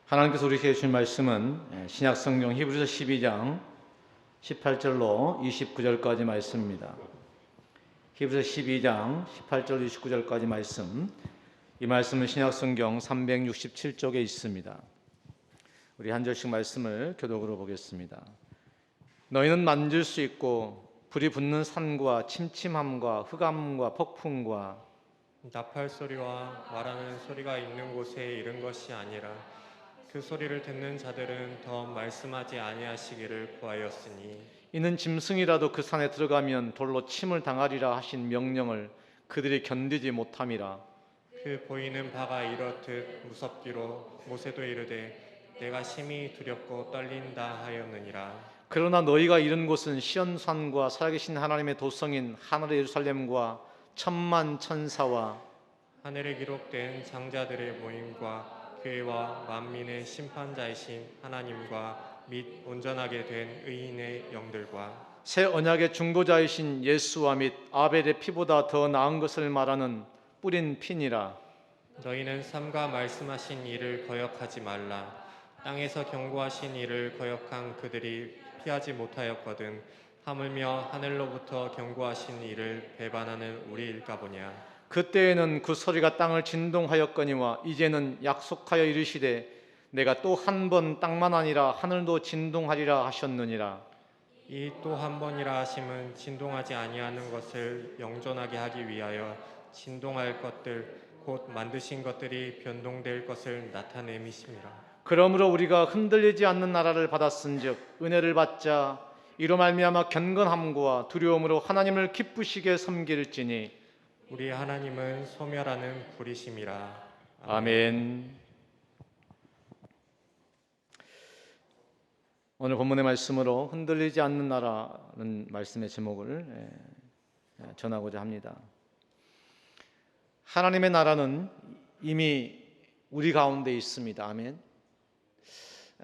하나님께서 우리에게 주신 말씀은 신약 성경 히브리서 12장 18절로 29절까지 말씀입니다. 히브리서 12장 18절 29절까지 말씀. 이 말씀은 신약 성경 367쪽에 있습니다. 우리 한 절씩 말씀을 교독으로 보겠습니다. 너희는 만질 수 있고 불이 붙는 산과 침침함과 흑암과 폭풍과 나팔 소리와 말하는 소리가 있는 곳에 이른 것이 아니라 그 소리를 듣는 자들은 더 말씀하지 아니하시기를 구하였으니 이는 짐승이라도 그 산에 들어가면 돌로 침을 당하리라 하신 명령을 그들이 견디지 못함이라. 그 보이는 바가 이렇듯 무섭기로 모세도 이르되 내가 심히 두렵고 떨린다 하였느니라. 그러나 너희가 이른 곳은 시온산과 살아계신 하나님의 도성인 하늘의 예루살렘과 천만 천사와 하늘에 기록된 장자들의 모임과 교회와 만민의 심판자이신 하나님과 및 온전하게 된 의인의 영들과 새 언약의 중보자이신 예수와 및 아벨의 피보다 더 나은 것을 말하는 뿌린 피니라. 너희는 삼가 말씀하신 일을 거역하지 말라. 땅에서 경고하신 일을 거역한 그들이 피하지 못하였거든 하물며 하늘로부터 경고하신 일을 배반하는 우리일까 보냐. 그때에는 그 소리가 땅을 진동하였거니와 이제는 약속하여 이르시되 내가 또 한 번 땅만 아니라 하늘도 진동하리라 하셨느니라. 이 또 한 번이라 하심은 진동하지 아니하는 것을 영존하게 하기 위하여 진동할 것들 곧 만드신 것들이 변동될 것을 나타냄이심이라. 그러므로 우리가 흔들리지 않는 나라를 받았은즉 은혜를 받자 이로 말미암아 경건함과 두려움으로 하나님을 기쁘시게 섬길지니 우리 하나님은 소멸하는 불이심이라. 아멘. 오늘 본문의 말씀으로 흔들리지 않는 나라는 말씀의 제목을 전하고자 합니다. 하나님의 나라는 이미 우리 가운데 있습니다. 아멘.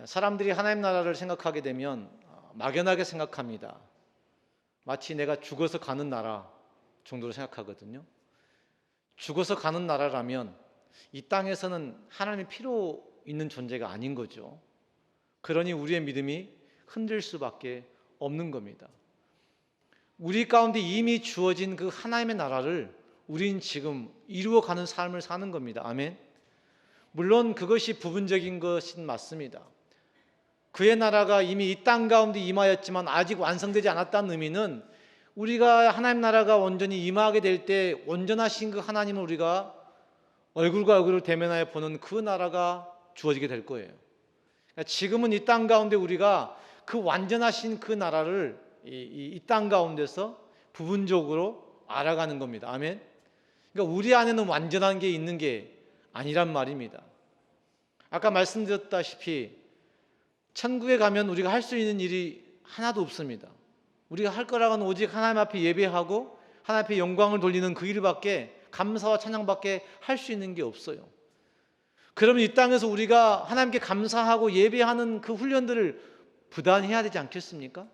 사람들이 하나님 나라를 생각하게 되면 막연하게 생각합니다. 마치 내가 죽어서 가는 나라 정도로 생각하거든요. 죽어서 가는 나라라면 이 땅에서는 하나님이 필요 있는 존재가 아닌 거죠. 그러니 우리의 믿음이 흔들 수밖에 없는 겁니다. 우리 가운데 이미 주어진 그 하나님의 나라를 우린 지금 이루어가는 삶을 사는 겁니다. 아멘. 물론 그것이 부분적인 것은 맞습니다. 그의 나라가 이미 이 땅 가운데 임하였지만 아직 완성되지 않았다는 의미는 우리가 하나님 나라가 온전히 임하게 될 때 온전하신 그 하나님을 우리가 얼굴과 얼굴을 대면하여 보는 그 나라가 주어지게 될 거예요. 지금은 이 땅 가운데 우리가 그 완전하신 그 나라를 이 땅 가운데서 부분적으로 알아가는 겁니다. 아멘. 그러니까 우리 안에는 완전한 게 있는 게 아니란 말입니다. 아까 말씀드렸다시피 천국에 가면 우리가 할 수 있는 일이 하나도 없습니다. 우리가 할 거라고는 오직 하나님 앞에 예배하고 하나님 앞에 영광을 돌리는 그 일밖에, 감사와 찬양밖에 할 수 있는 게 없어요. 그러면 이 땅에서 우리가 하나님께 감사하고 예배하는 그 훈련들을 부단히 해야 되지 않겠습니까?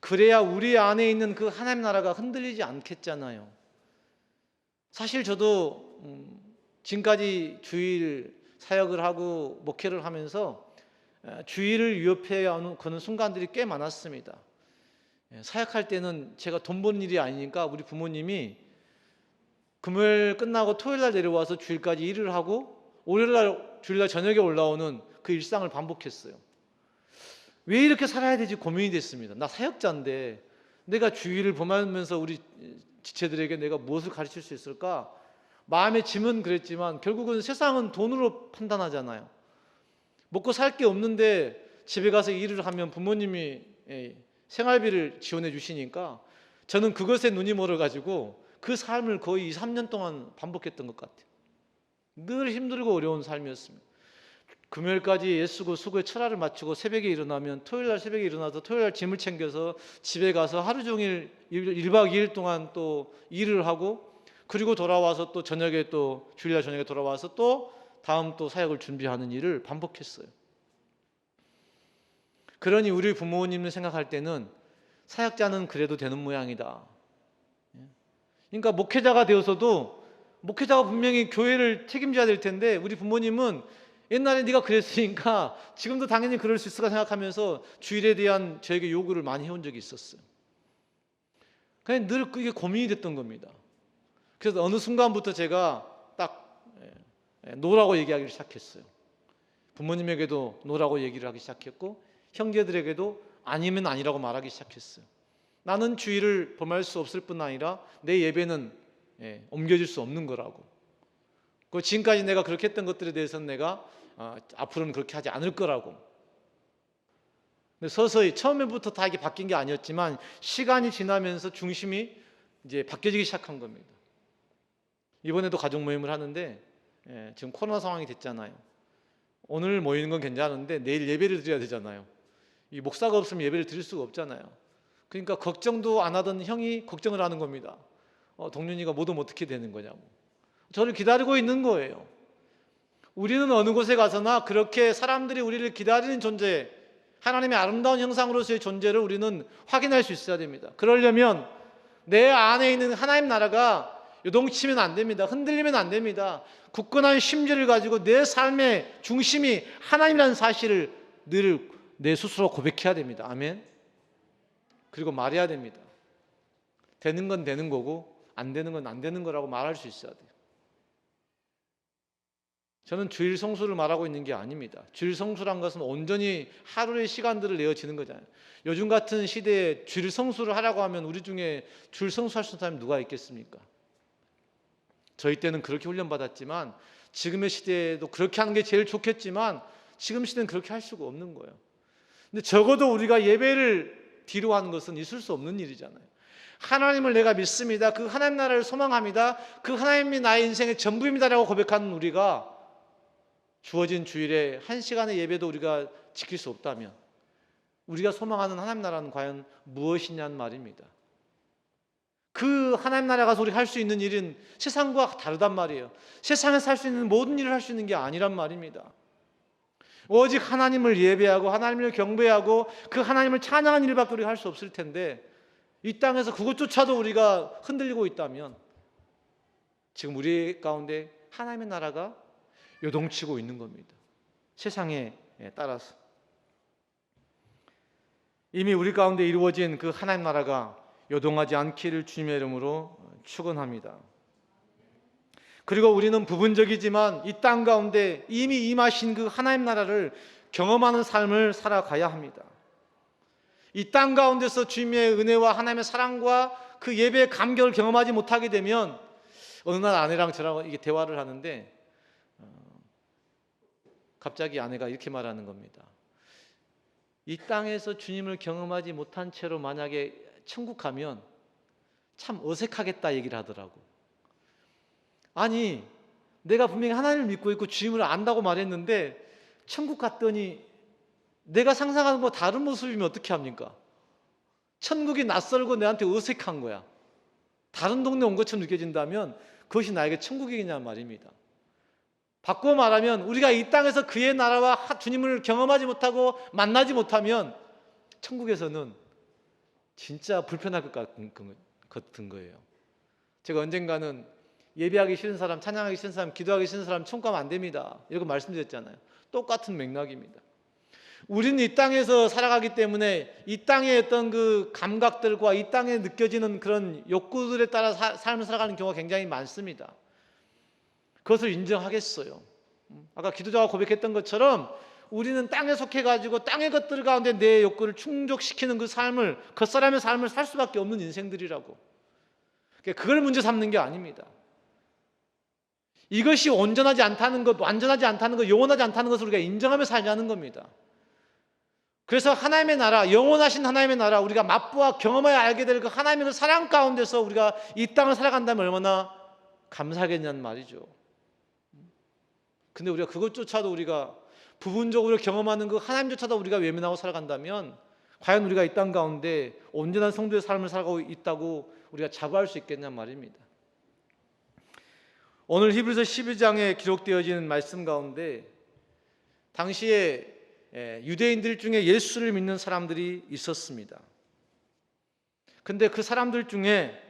그래야 우리 안에 있는 그 하나님 나라가 흔들리지 않겠잖아요. 사실 저도 지금까지 주일 사역을 하고 목회를 하면서 주일을 위협해 거는 순간들이 꽤 많았습니다. 사역할 때는 제가 돈 버는 일이 아니니까 우리 부모님이 금요일 끝나고 토요일 날 내려와서 주일까지 일을 하고 월요일 날 주일날 저녁에 올라오는 그 일상을 반복했어요. 왜 이렇게 살아야 되지 고민이 됐습니다. 나 사역자인데 내가 주일을 범하면서 우리 지체들에게 내가 무엇을 가르칠 수 있을까? 마음의 짐은 그랬지만 결국은 세상은 돈으로 판단하잖아요. 먹고 살 게 없는데 집에 가서 일을 하면 부모님이 생활비를 지원해 주시니까 저는 그것에 눈이 멀어가지고 그 삶을 거의 2, 3년 동안 반복했던 것 같아요. 늘 힘들고 어려운 삶이었습니다. 금요일까지 애쓰고 수고에 철학을 마치고 새벽에 일어나면 토요일날 새벽에 일어나서 토요일날 짐을 챙겨서 집에 가서 하루 종일 1박 2일 동안 또 일을 하고 그리고 돌아와서 또 저녁에 또 주일날 저녁에 돌아와서 또 다음 또 사역을 준비하는 일을 반복했어요. 그러니 우리 부모님을 생각할 때는 사역자는 그래도 되는 모양이다. 그러니까 목회자가 되어서도 목회자가 분명히 교회를 책임져야 될 텐데 우리 부모님은 옛날에 네가 그랬으니까 지금도 당연히 그럴 수 있을까 생각하면서 주일에 대한 저에게 요구를 많이 해온 적이 있었어요. 그냥 늘 그게 고민이 됐던 겁니다. 그래서 어느 순간부터 제가 딱 노라고 얘기하기 시작했어요. 부모님에게도 노라고 얘기를 하기 시작했고 형제들에게도 아니면 아니라고 말하기 시작했어요. 나는 주일을 범할 수 없을 뿐 아니라 내 예배는 옮겨질 수 없는 거라고. 그 지금까지 내가 그렇게 했던 것들에 대해서는 내가 앞으로는 그렇게 하지 않을 거라고. 근데 서서히 처음에부터 다 이게 바뀐 게 아니었지만 시간이 지나면서 중심이 이제 바뀌어지기 시작한 겁니다. 이번에도 가족 모임을 하는데 지금 코로나 상황이 됐잖아요. 오늘 모이는 건 괜찮은데 내일 예배를 드려야 되잖아요. 이 목사가 없으면 예배를 드릴 수가 없잖아요. 그러니까 걱정도 안 하던 형이 걱정을 하는 겁니다. 동윤이가 못 오면 어떻게 되는 거냐고. 저를 기다리고 있는 거예요. 우리는 어느 곳에 가서나 그렇게 사람들이 우리를 기다리는 존재, 하나님의 아름다운 형상으로서의 존재를 우리는 확인할 수 있어야 됩니다. 그러려면 내 안에 있는 하나님 나라가 요동치면 안 됩니다. 흔들리면 안 됩니다. 굳건한 심지를 가지고 내 삶의 중심이 하나님이라는 사실을 늘 내 스스로 고백해야 됩니다. 아멘. 그리고 말해야 됩니다. 되는 건 되는 거고 안 되는 건 안 되는 거라고 말할 수 있어야 돼요. 저는 주일 성수를 말하고 있는 게 아닙니다. 주일 성수란 것은 온전히 하루의 시간들을 내어지는 거잖아요. 요즘 같은 시대에 주일 성수를 하라고 하면 우리 중에 주일 성수할 수 있는 사람이 누가 있겠습니까? 저희 때는 그렇게 훈련받았지만 지금의 시대에도 그렇게 하는 게 제일 좋겠지만 지금 시대는 그렇게 할 수가 없는 거예요. 근데 적어도 우리가 예배를 뒤로 하는 것은 있을 수 없는 일이잖아요. 하나님을 내가 믿습니다. 그 하나님 나라를 소망합니다. 그 하나님이 나의 인생의 전부입니다라고 고백하는 우리가 주어진 주일에 1시간의 예배도 우리가 지킬 수 없다면 우리가 소망하는 하나님 나라는 과연 무엇이냐는 말입니다. 그 하나님 나라 가서 우리가 할 수 있는 일은 세상과 다르단 말이에요. 세상에서 할 수 있는 모든 일을 할 수 있는 게 아니란 말입니다. 오직 하나님을 예배하고 하나님을 경배하고 그 하나님을 찬양하는 일밖에 우리가 할 수 없을 텐데 이 땅에서 그것조차도 우리가 흔들리고 있다면 지금 우리 가운데 하나님의 나라가 요동치고 있는 겁니다. 세상에 따라서 이미 우리 가운데 이루어진 그 하나님 나라가 요동하지 않기를 주님의 이름으로 축원합니다. 그리고 우리는 부분적이지만 이 땅 가운데 이미 임하신 그 하나님 나라를 경험하는 삶을 살아가야 합니다. 이 땅 가운데서 주님의 은혜와 하나님의 사랑과 그 예배의 감격을 경험하지 못하게 되면 어느 날 아내랑 저랑 이게 대화를 하는데 갑자기 아내가 이렇게 말하는 겁니다. 이 땅에서 주님을 경험하지 못한 채로 만약에 천국 가면 참 어색하겠다 얘기를 하더라고. 아니 내가 분명히 하나님을 믿고 있고 주님을 안다고 말했는데 천국 갔더니 내가 상상하는 거 다른 모습이면 어떻게 합니까? 천국이 낯설고 내한테 어색한 거야. 다른 동네 온 것처럼 느껴진다면 그것이 나에게 천국이냐 말입니다. 바꿔 말하면 우리가 이 땅에서 그의 나라와 주님을 경험하지 못하고 만나지 못하면 천국에서는 진짜 불편할 것 같은 거예요. 제가 언젠가는 예배하기 싫은 사람, 찬양하기 싫은 사람, 기도하기 싫은 사람 천국 가면 안 됩니다. 이렇게 말씀드렸잖아요. 똑같은 맥락입니다. 우리는 이 땅에서 살아가기 때문에 이 땅의 어떤 그 감각들과 이 땅에 느껴지는 그런 욕구들에 따라 삶을 살아가는 경우가 굉장히 많습니다. 그것을 인정하겠어요. 아까 기도자가 고백했던 것처럼 우리는 땅에 속해가지고 땅의 것들 가운데 내 욕구를 충족시키는 그 삶을, 그 사람의 삶을 살 수밖에 없는 인생들이라고. 그걸 문제 삼는 게 아닙니다. 이것이 온전하지 않다는 것, 완전하지 않다는 것, 영원하지 않다는 것을 우리가 인정하며 살자는 겁니다. 그래서 하나님의 나라, 영원하신 하나님의 나라, 우리가 맛보아 경험하여 알게 될 그 하나님의 그 사랑 가운데서 우리가 이 땅을 살아간다면 얼마나 감사하겠냐는 말이죠. 근데 우리가 그것조차도 우리가 부분적으로 경험하는 그 하나님조차도 우리가 외면하고 살아간다면 과연 우리가 이 땅 가운데 온전한 성도의 삶을 살아가고 있다고 우리가 자부할 수 있겠냐 말입니다. 오늘 히브리서 12장에 기록되어진 말씀 가운데 당시에 유대인들 중에 예수를 믿는 사람들이 있었습니다. 근데 그 사람들 중에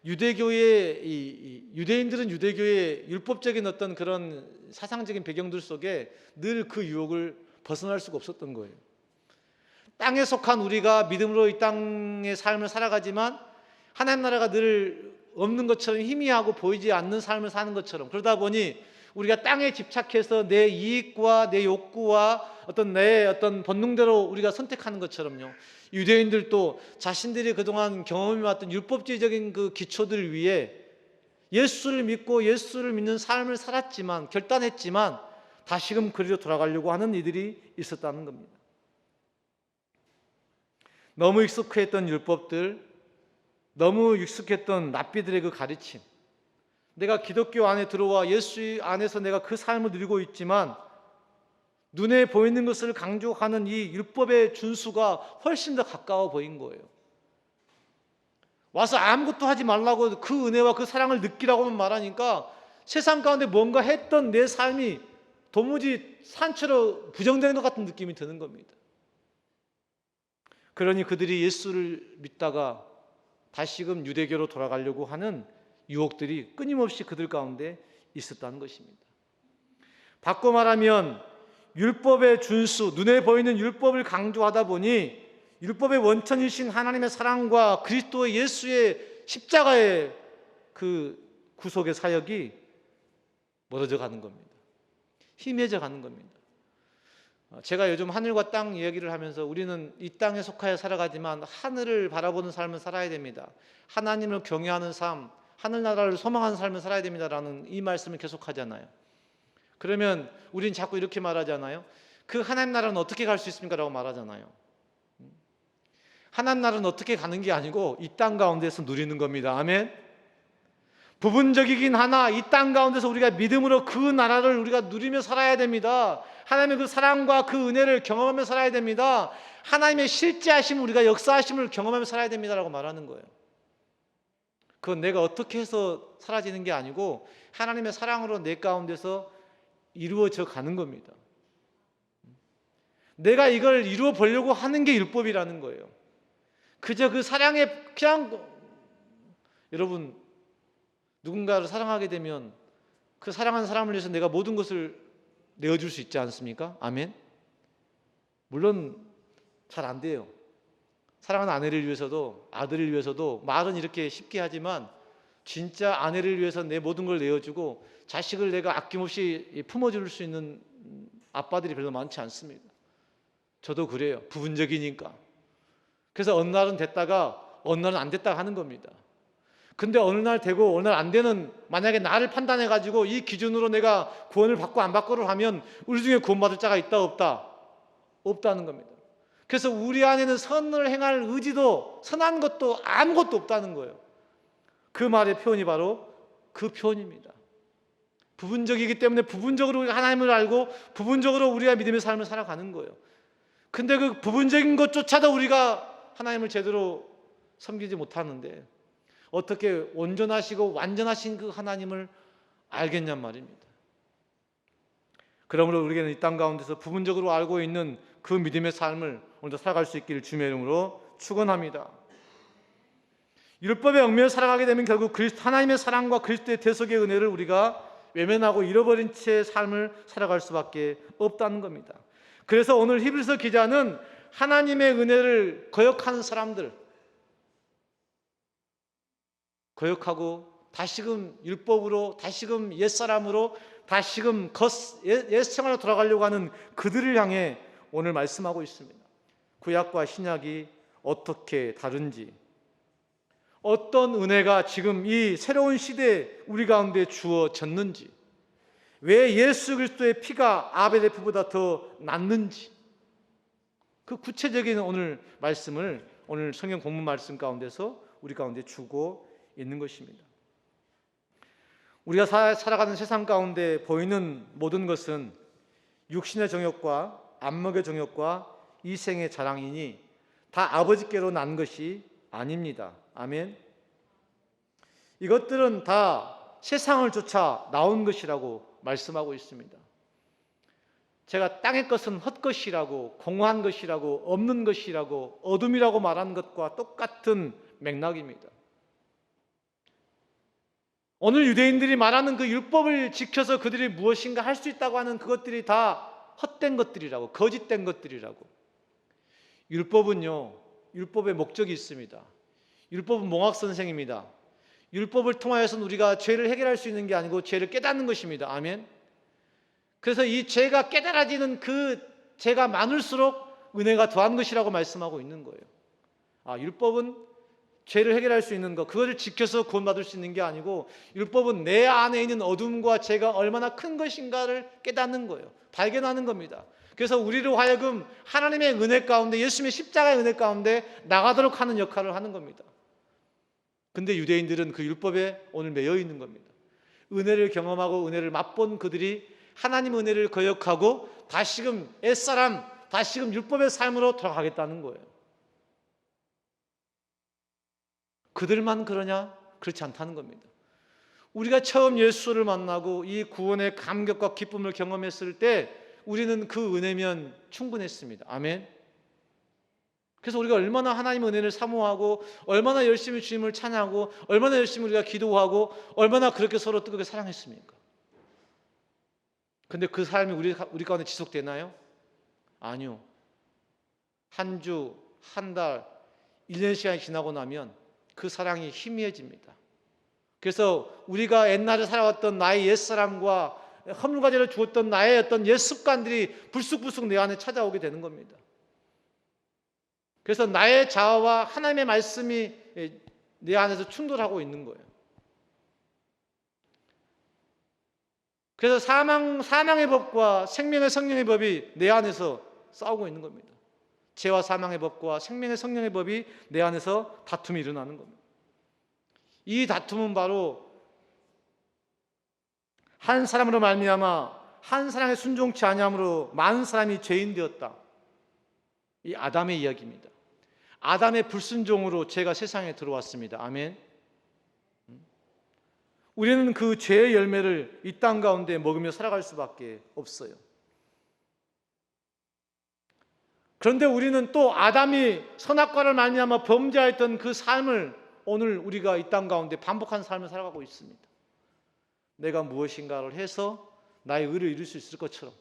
유대인들은 유대교의 율법적인 어떤 그런 사상적인 배경들 속에 늘 그 유혹을 벗어날 수가 없었던 거예요. 땅에 속한 우리가 믿음으로 이 땅의 삶을 살아가지만 하나님 나라가 늘 없는 것처럼 희미하고 보이지 않는 삶을 사는 것처럼, 그러다 보니 우리가 땅에 집착해서 내 이익과 내 욕구와 내 어떤 본능대로 우리가 선택하는 것처럼요, 유대인들도 자신들이 그동안 경험해왔던 율법주의적인 그 기초들을 위해 예수를 믿고 예수를 믿는 삶을 살았지만, 결단했지만 다시금 그리로 돌아가려고 하는 이들이 있었다는 겁니다. 너무 익숙했던 율법들, 너무 익숙했던 랍비들의 그 가르침, 내가 기독교 안에 들어와 예수 안에서 내가 그 삶을 누리고 있지만 눈에 보이는 것을 강조하는 이 율법의 준수가 훨씬 더 가까워 보인 거예요. 와서 아무것도 하지 말라고 그 은혜와 그 사랑을 느끼라고만 말하니까 세상 가운데 뭔가 했던 내 삶이 도무지 산채로 부정되는 것 같은 느낌이 드는 겁니다. 그러니 그들이 예수를 믿다가 다시금 유대교로 돌아가려고 하는 유혹들이 끊임없이 그들 가운데 있었다는 것입니다. 바꿔 말하면 율법의 준수, 눈에 보이는 율법을 강조하다 보니 율법의 원천이신 하나님의 사랑과 그리스도의 예수의 십자가의 그 구속의 사역이 멀어져 가는 겁니다. 희미해져 가는 겁니다. 제가 요즘 하늘과 땅 이야기를 하면서 우리는 이 땅에 속하여 살아가지만 하늘을 바라보는 삶을 살아야 됩니다. 하나님을 경외하는 삶, 하늘나라를 소망하는 삶을 살아야 됩니다라는 이 말씀을 계속 하잖아요. 그러면 우린 자꾸 이렇게 말하잖아요. 그 하나님 나라는 어떻게 갈 수 있습니까? 라고 말하잖아요. 하나님 나라는 어떻게 가는 게 아니고 이 땅 가운데서 누리는 겁니다. 아멘. 부분적이긴 하나 이 땅 가운데서 우리가 믿음으로 그 나라를 우리가 누리며 살아야 됩니다. 하나님의 그 사랑과 그 은혜를 경험하며 살아야 됩니다. 하나님의 실제하심, 우리가 역사하심을 경험하며 살아야 됩니다라고 말하는 거예요. 그건 내가 어떻게 해서 사라지는 게 아니고 하나님의 사랑으로 내 가운데서 이루어져 가는 겁니다. 내가 이걸 이루어 보려고 하는 게 율법이라는 거예요. 그저 그 사랑에 그냥, 여러분, 누군가를 사랑하게 되면 그 사랑하는 사람을 위해서 내가 모든 것을 내어줄 수 있지 않습니까? 아멘. 물론 잘 안 돼요. 사랑하는 아내를 위해서도 아들을 위해서도 말은 이렇게 쉽게 하지만 진짜 아내를 위해서 내 모든 걸 내어주고 자식을 내가 아낌없이 품어줄 수 있는 아빠들이 별로 많지 않습니다. 저도 그래요. 부분적이니까. 그래서 어느 날은 됐다가 어느 날은 안 됐다가 하는 겁니다. 근데 어느 날 되고 어느 날 안 되는, 만약에 나를 판단해 가지고 이 기준으로 내가 구원을 받고 안 받고를 하면 우리 중에 구원받을 자가 있다 없다? 없다는 겁니다. 그래서 우리 안에는 선을 행할 의지도 선한 것도 아무것도 없다는 거예요. 그 말의 표현이 바로 그 표현입니다. 부분적이기 때문에 부분적으로 우리가 하나님을 알고 부분적으로 우리가 믿음의 삶을 살아가는 거예요. 근데 그 부분적인 것조차도 우리가 하나님을 제대로 섬기지 못하는데 어떻게 온전하시고 완전하신 그 하나님을 알겠냔 말입니다. 그러므로 우리에게는 이 땅 가운데서 부분적으로 알고 있는 그 믿음의 삶을 오늘도 살아갈 수 있기를 주님의 이름으로 축원합니다. 율법에 얽매여 살아가게 되면 결국 하나님의 사랑과 그리스도의 대속의 은혜를 우리가 외면하고 잃어버린 채 삶을 살아갈 수밖에 없다는 겁니다. 그래서 오늘 히브리서 기자는 하나님의 은혜를 거역하는 사람들, 거역하고 다시금 율법으로, 다시금 옛사람으로, 다시금 옛생활로 돌아가려고 하는 그들을 향해 오늘 말씀하고 있습니다. 구약과 신약이 어떻게 다른지, 어떤 은혜가 지금 이 새로운 시대에 우리 가운데 주어졌는지, 왜 예수 그리스도의 피가 아벨의 피보다 더 낫는지, 그 구체적인 오늘 말씀을 오늘 성경 본문 말씀 가운데서 우리 가운데 주고 있는 것입니다. 우리가 살아가는 세상 가운데 보이는 모든 것은 육신의 정욕과 안목의 정욕과 이생의 자랑이니 다 아버지께로 난 것이 아닙니다. 아멘. 이것들은 다 세상을 쫓아 나온 것이라고 말씀하고 있습니다. 제가 땅의 것은 헛것이라고, 공허한 것이라고, 없는 것이라고, 어둠이라고 말하는 것과 똑같은 맥락입니다. 오늘 유대인들이 말하는 그 율법을 지켜서 그들이 무엇인가 할 수 있다고 하는 그것들이 다 헛된 것들이라고, 거짓된 것들이라고. 율법은요, 율법의 목적이 있습니다. 율법은 몽학 선생입니다. 율법을 통하여서는 우리가 죄를 해결할 수 있는 게 아니고 죄를 깨닫는 것입니다. 아멘. 그래서 이 죄가 깨달아지는 그 죄가 많을수록 은혜가 더한 것이라고 말씀하고 있는 거예요. 율법은 죄를 해결할 수 있는 것, 그것을 지켜서 구원받을 수 있는 게 아니고, 율법은 내 안에 있는 어둠과 죄가 얼마나 큰 것인가를 깨닫는 거예요. 발견하는 겁니다. 그래서 우리로 하여금 하나님의 은혜 가운데, 예수님의 십자가의 은혜 가운데 나가도록 하는 역할을 하는 겁니다. 근데 유대인들은 그 율법에 오늘 매여 있는 겁니다. 은혜를 경험하고 은혜를 맛본 그들이 하나님 은혜를 거역하고 다시금 옛사람, 다시금 율법의 삶으로 돌아가겠다는 거예요. 그들만 그러냐? 그렇지 않다는 겁니다. 우리가 처음 예수를 만나고 이 구원의 감격과 기쁨을 경험했을 때 우리는 그 은혜면 충분했습니다. 아멘. 그래서 우리가 얼마나 하나님의 은혜를 사모하고, 얼마나 열심히 주님을 찬양하고, 얼마나 열심히 우리가 기도하고, 얼마나 그렇게 서로 뜨겁게 사랑했습니까? 근데 그 삶이 우리 가운데 지속되나요? 아니요. 한 주, 한 달, 1년 시간이 지나고 나면 그 사랑이 희미해집니다. 그래서 우리가 옛날에 살아왔던 나의 옛사람과 허물과제를 주었던 나의 어떤 옛 습관들이 불쑥불쑥 내 안에 찾아오게 되는 겁니다. 그래서 나의 자아와 하나님의 말씀이 내 안에서 충돌하고 있는 거예요. 그래서 사망의 법과 생명의 성령의 법이 내 안에서 싸우고 있는 겁니다. 죄와 사망의 법과 생명의 성령의 법이 내 안에서 다툼이 일어나는 겁니다. 이 다툼은 바로 한 사람으로 말미암아 한 사람의 순종치 아니함으로 많은 사람이 죄인 되었다. 이 아담의 이야기입니다. 아담의 불순종으로 죄가 세상에 들어왔습니다. 아멘. 우리는 그 죄의 열매를 이 땅 가운데 먹으며 살아갈 수밖에 없어요. 그런데 우리는 또 아담이 선악과를 말미암아 범죄하였던 그 삶을 오늘 우리가 이 땅 가운데 반복한 삶을 살아가고 있습니다. 내가 무엇인가를 해서 나의 의를 이룰 수 있을 것처럼.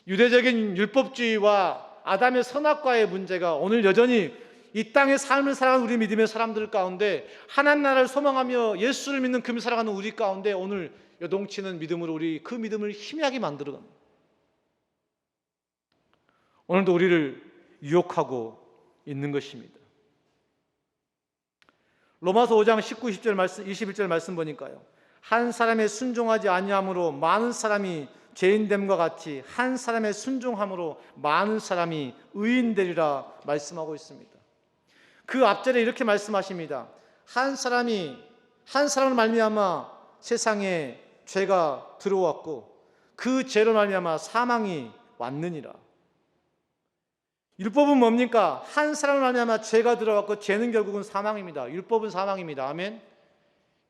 유대적인 율법주의와 아담의 선악과의 문제가 오늘 여전히 이 땅의 삶을 살아가는 우리 믿음의 사람들 가운데, 하나님 나라를 소망하며 예수를 믿는 그 살아가는 우리 가운데 오늘 요동치는 믿음으로 우리 그 믿음을 희미하게 만들어갑니다. 오늘도 우리를 유혹하고 있는 것입니다. 로마서 5장 19, 20절 말씀, 21절 말씀 보니까요, 한 사람의 순종하지 아니함으로 많은 사람이 죄인됨과 같이 한 사람의 순종함으로 많은 사람이 의인되리라 말씀하고 있습니다. 그 앞절에 이렇게 말씀하십니다. 한 사람을 말미암아 세상에 죄가 들어왔고 그 죄로 말미암아 사망이 왔느니라. 율법은 뭡니까? 한 사람을 말미암아 죄가 들어왔고 죄는 결국은 사망입니다. 율법은 사망입니다. 아멘.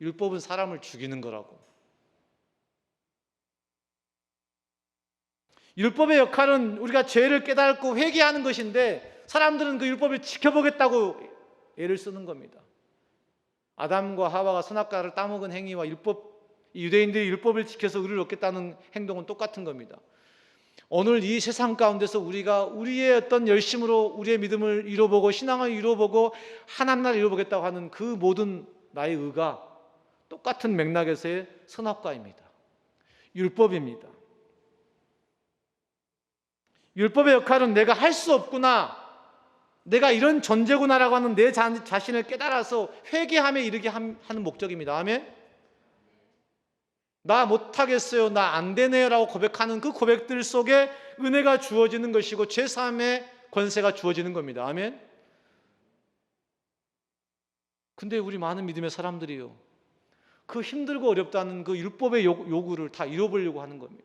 율법은 사람을 죽이는 거라고. 율법의 역할은 우리가 죄를 깨닫고 회개하는 것인데, 사람들은 그 율법을 지켜보겠다고 애를 쓰는 겁니다. 아담과 하와가 선악과를 따먹은 행위와 유대인들이 율법을 지켜서 의를 얻겠다는 행동은 똑같은 겁니다. 오늘 이 세상 가운데서 우리가 우리의 어떤 열심으로 우리의 믿음을 이뤄보고 신앙을 이뤄보고 하나님 나라를 이뤄보겠다고 하는 그 모든 나의 의가 똑같은 맥락에서의 선악과입니다. 율법입니다. 율법의 역할은 내가 할 수 없구나, 내가 이런 존재구나라고 하는 내 자신을 깨달아서 회개함에 이르게 하는 목적입니다. 아멘. 나 못하겠어요, 나 안 되네요 라고 고백하는 그 고백들 속에 은혜가 주어지는 것이고 죄사함의 권세가 주어지는 겁니다. 아멘. 근데 우리 많은 믿음의 사람들이요, 그 힘들고 어렵다는 그 율법의 요구를 다 이뤄보려고 하는 겁니다.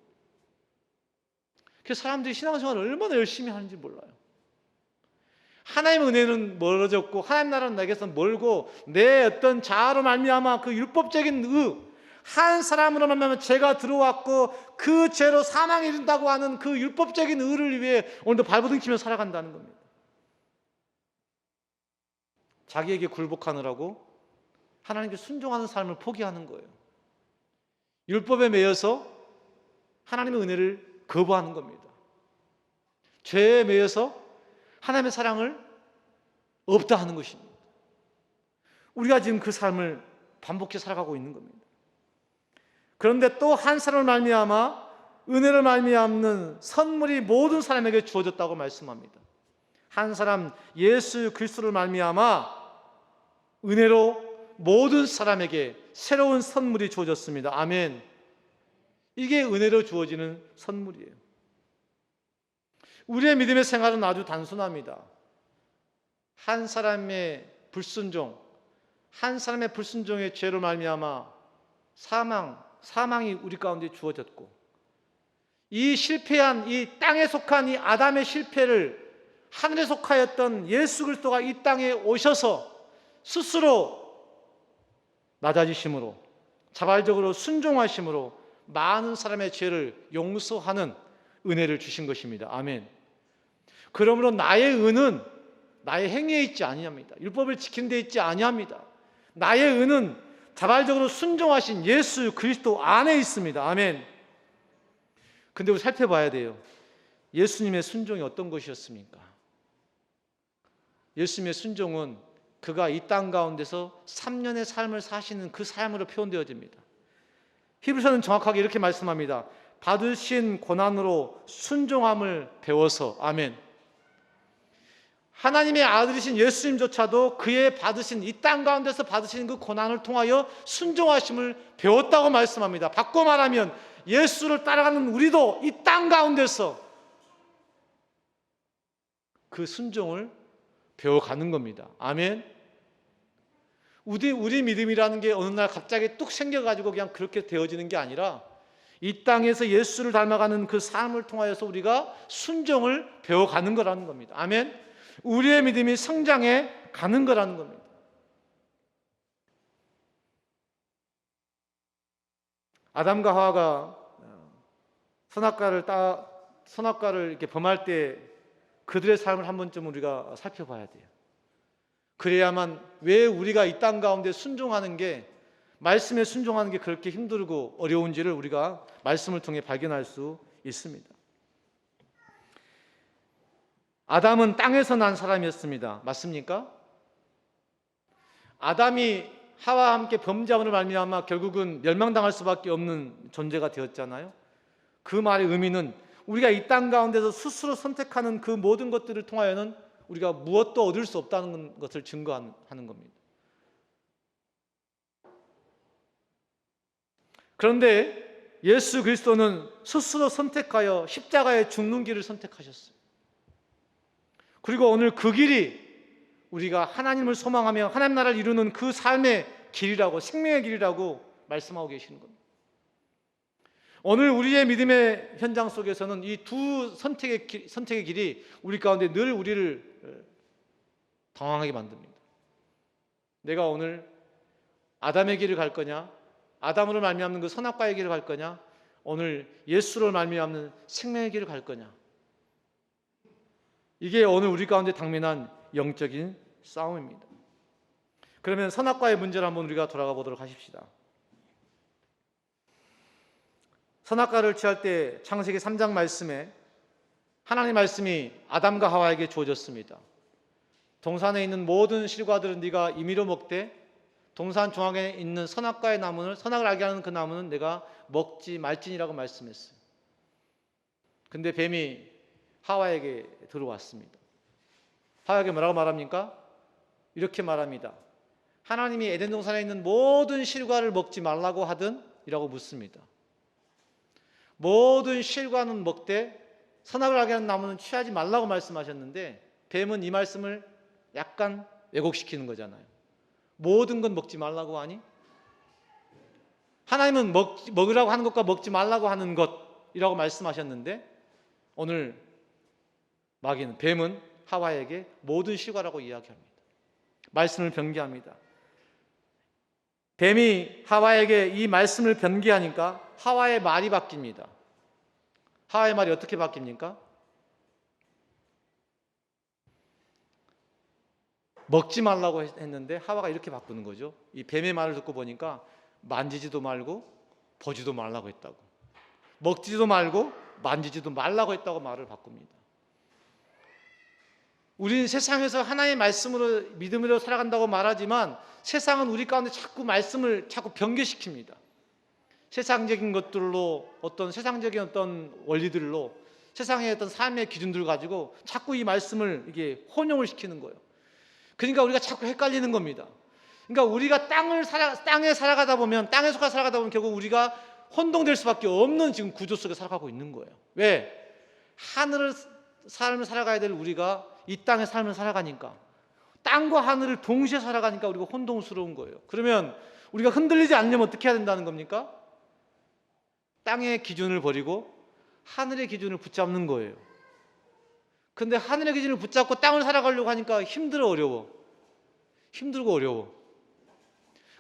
그래서 사람들이 신앙생활을 얼마나 열심히 하는지 몰라요. 하나님의 은혜는 멀어졌고 하나님 나라는 내게서 멀고, 내 어떤 자아로 말미암아 그 율법적인 한 사람으로 말미암아 죄가 들어왔고 그 죄로 사망에 이른다고 하는 그 율법적인 의를 위해 오늘도 발버둥치며 살아간다는 겁니다. 자기에게 굴복하느라고 하나님께 순종하는 삶을 포기하는 거예요. 율법에 매여서 하나님의 은혜를 거부하는 겁니다. 죄에 매여서 하나님의 사랑을 없다 하는 것입니다. 우리가 지금 그 삶을 반복해 살아가고 있는 겁니다. 그런데 또 한 사람을 말미암아 은혜를 말미암는 선물이 모든 사람에게 주어졌다고 말씀합니다. 한 사람 예수 그리스도를 말미암아 은혜로 모든 사람에게 새로운 선물이 주어졌습니다. 아멘. 이게 은혜로 주어지는 선물이에요. 우리의 믿음의 생활은 아주 단순합니다. 한 사람의 불순종, 한 사람의 불순종의 죄로 말미암아 사망이 우리 가운데 주어졌고, 이 실패한 이 땅에 속한 이 아담의 실패를 하늘에 속하였던 예수 그리스도가 이 땅에 오셔서 스스로 낮아지심으로, 자발적으로 순종하심으로 많은 사람의 죄를 용서하는 은혜를 주신 것입니다. 아멘. 그러므로 나의 의는 나의 행위에 있지 아니합니다. 율법을 지킨 데 있지 아니합니다. 나의 의는 자발적으로 순종하신 예수 그리스도 안에 있습니다. 아멘. 근데 우리 살펴봐야 돼요. 예수님의 순종이 어떤 것이었습니까? 예수님의 순종은 그가 이 땅 가운데서 3년의 삶을 사시는 그 삶으로 표현되어집니다. 히브리서는 정확하게 이렇게 말씀합니다. 받으신 고난으로 순종함을 배워서. 아멘. 하나님의 아들이신 예수님조차도 그의 받으신 이 땅 가운데서 받으신 그 고난을 통하여 순종하심을 배웠다고 말씀합니다. 바꿔 말하면 예수를 따라가는 우리도 이 땅 가운데서 그 순종을 배워가는 겁니다. 아멘. 우리 믿음이라는 게 어느 날 갑자기 뚝 생겨가지고 그냥 그렇게 되어지는 게 아니라 이 땅에서 예수를 닮아가는 그 삶을 통하여서 우리가 순종을 배워가는 거라는 겁니다. 아멘. 우리의 믿음이 성장해 가는 거라는 겁니다. 아담과 하와가 선악과를 이렇게 범할 때 그들의 삶을 한 번쯤 우리가 살펴봐야 돼요. 그래야만 왜 우리가 이 땅 가운데 순종하는 게, 말씀에 순종하는 게 그렇게 힘들고 어려운지를 우리가 말씀을 통해 발견할 수 있습니다. 아담은 땅에서 난 사람이었습니다. 맞습니까? 아담이 하와와 함께 범죄함으로 말미암아 결국은 멸망당할 수밖에 없는 존재가 되었잖아요. 그 말의 의미는 우리가 이 땅 가운데서 스스로 선택하는 그 모든 것들을 통하여는 우리가 무엇도 얻을 수 없다는 것을 증거하는 겁니다. 그런데 예수 그리스도는 스스로 선택하여 십자가에 죽는 길을 선택하셨어요. 그리고 오늘 그 길이 우리가 하나님을 소망하며 하나님 나라를 이루는 그 삶의 길이라고, 생명의 길이라고 말씀하고 계시는 겁니다. 오늘 우리의 믿음의 현장 속에서는 이 두 선택의 길이 우리 가운데 늘 우리를 당황하게 만듭니다. 내가 오늘 아담의 길을 갈 거냐, 아담으로 말미암는 그 선악과의 길을 갈 거냐, 오늘 예수로 말미암는 생명의 길을 갈 거냐. 이게 오늘 우리 가운데 당면한 영적인 싸움입니다. 그러면 선악과의 문제를 한번 우리가 돌아가 보도록 하십시다. 선악과를 취할 때 창세기 3장 말씀에 하나님 말씀이 아담과 하와에게 주어졌습니다. 동산에 있는 모든 실과들은 네가 임의로 먹되 동산 중앙에 있는 선악과의 나무는, 선악을 알게 하는 그 나무는 내가 먹지 말지니라고 말씀했어요. 근데 뱀이 하와에게 들어왔습니다. 하와에게 뭐라고 말합니까? 이렇게 말합니다. 하나님이 에덴 동산에 있는 모든 실과를 먹지 말라고 하든? 이라고 묻습니다. 모든 실과는 먹되 선악을 알게 하는 나무는 취하지 말라고 말씀하셨는데, 뱀은 이 말씀을 약간 왜곡시키는 거잖아요. 모든 건 먹지 말라고 하니? 하나님은 먹으라고 하는 것과 먹지 말라고 하는 것이라고 말씀하셨는데, 오늘 마귀는, 뱀은 하와에게 모든 실과라고 이야기합니다. 말씀을 변개합니다. 뱀이 하와에게 이 말씀을 변개하니까 하와의 말이 바뀝니다. 하와의 말이 어떻게 바뀝니까? 먹지 말라고 했는데 하와가 이렇게 바꾸는 거죠. 이 뱀의 말을 듣고 보니까 만지지도 말고 보지도 말라고 했다고, 먹지도 말고 만지지도 말라고 했다고 말을 바꿉니다. 우리는 세상에서 하나님의 말씀으로 믿음으로 살아간다고 말하지만 세상은 우리 가운데 자꾸 말씀을 자꾸 변개시킵니다. 세상적인 것들로, 어떤 세상적인 어떤 원리들로, 세상의 어떤 삶의 기준들을 가지고 자꾸 이 말씀을 이게 혼용을 시키는 거예요. 그러니까 우리가 자꾸 헷갈리는 겁니다. 그러니까 우리가 땅에 살아가다 보면, 땅에 속아 살아가다 보면 결국 우리가 혼동될 수밖에 없는 지금 구조 속에 살아가고 있는 거예요. 왜? 하늘의 삶을 살아가야 될 우리가 이 땅의 삶을 살아가니까, 땅과 하늘을 동시에 살아가니까 우리가 혼동스러운 거예요. 그러면 우리가 흔들리지 않으려면 어떻게 해야 된다는 겁니까? 땅의 기준을 버리고 하늘의 기준을 붙잡는 거예요. 근데 하늘의 기준을 붙잡고 땅을 살아가려고 하니까 힘들고 어려워.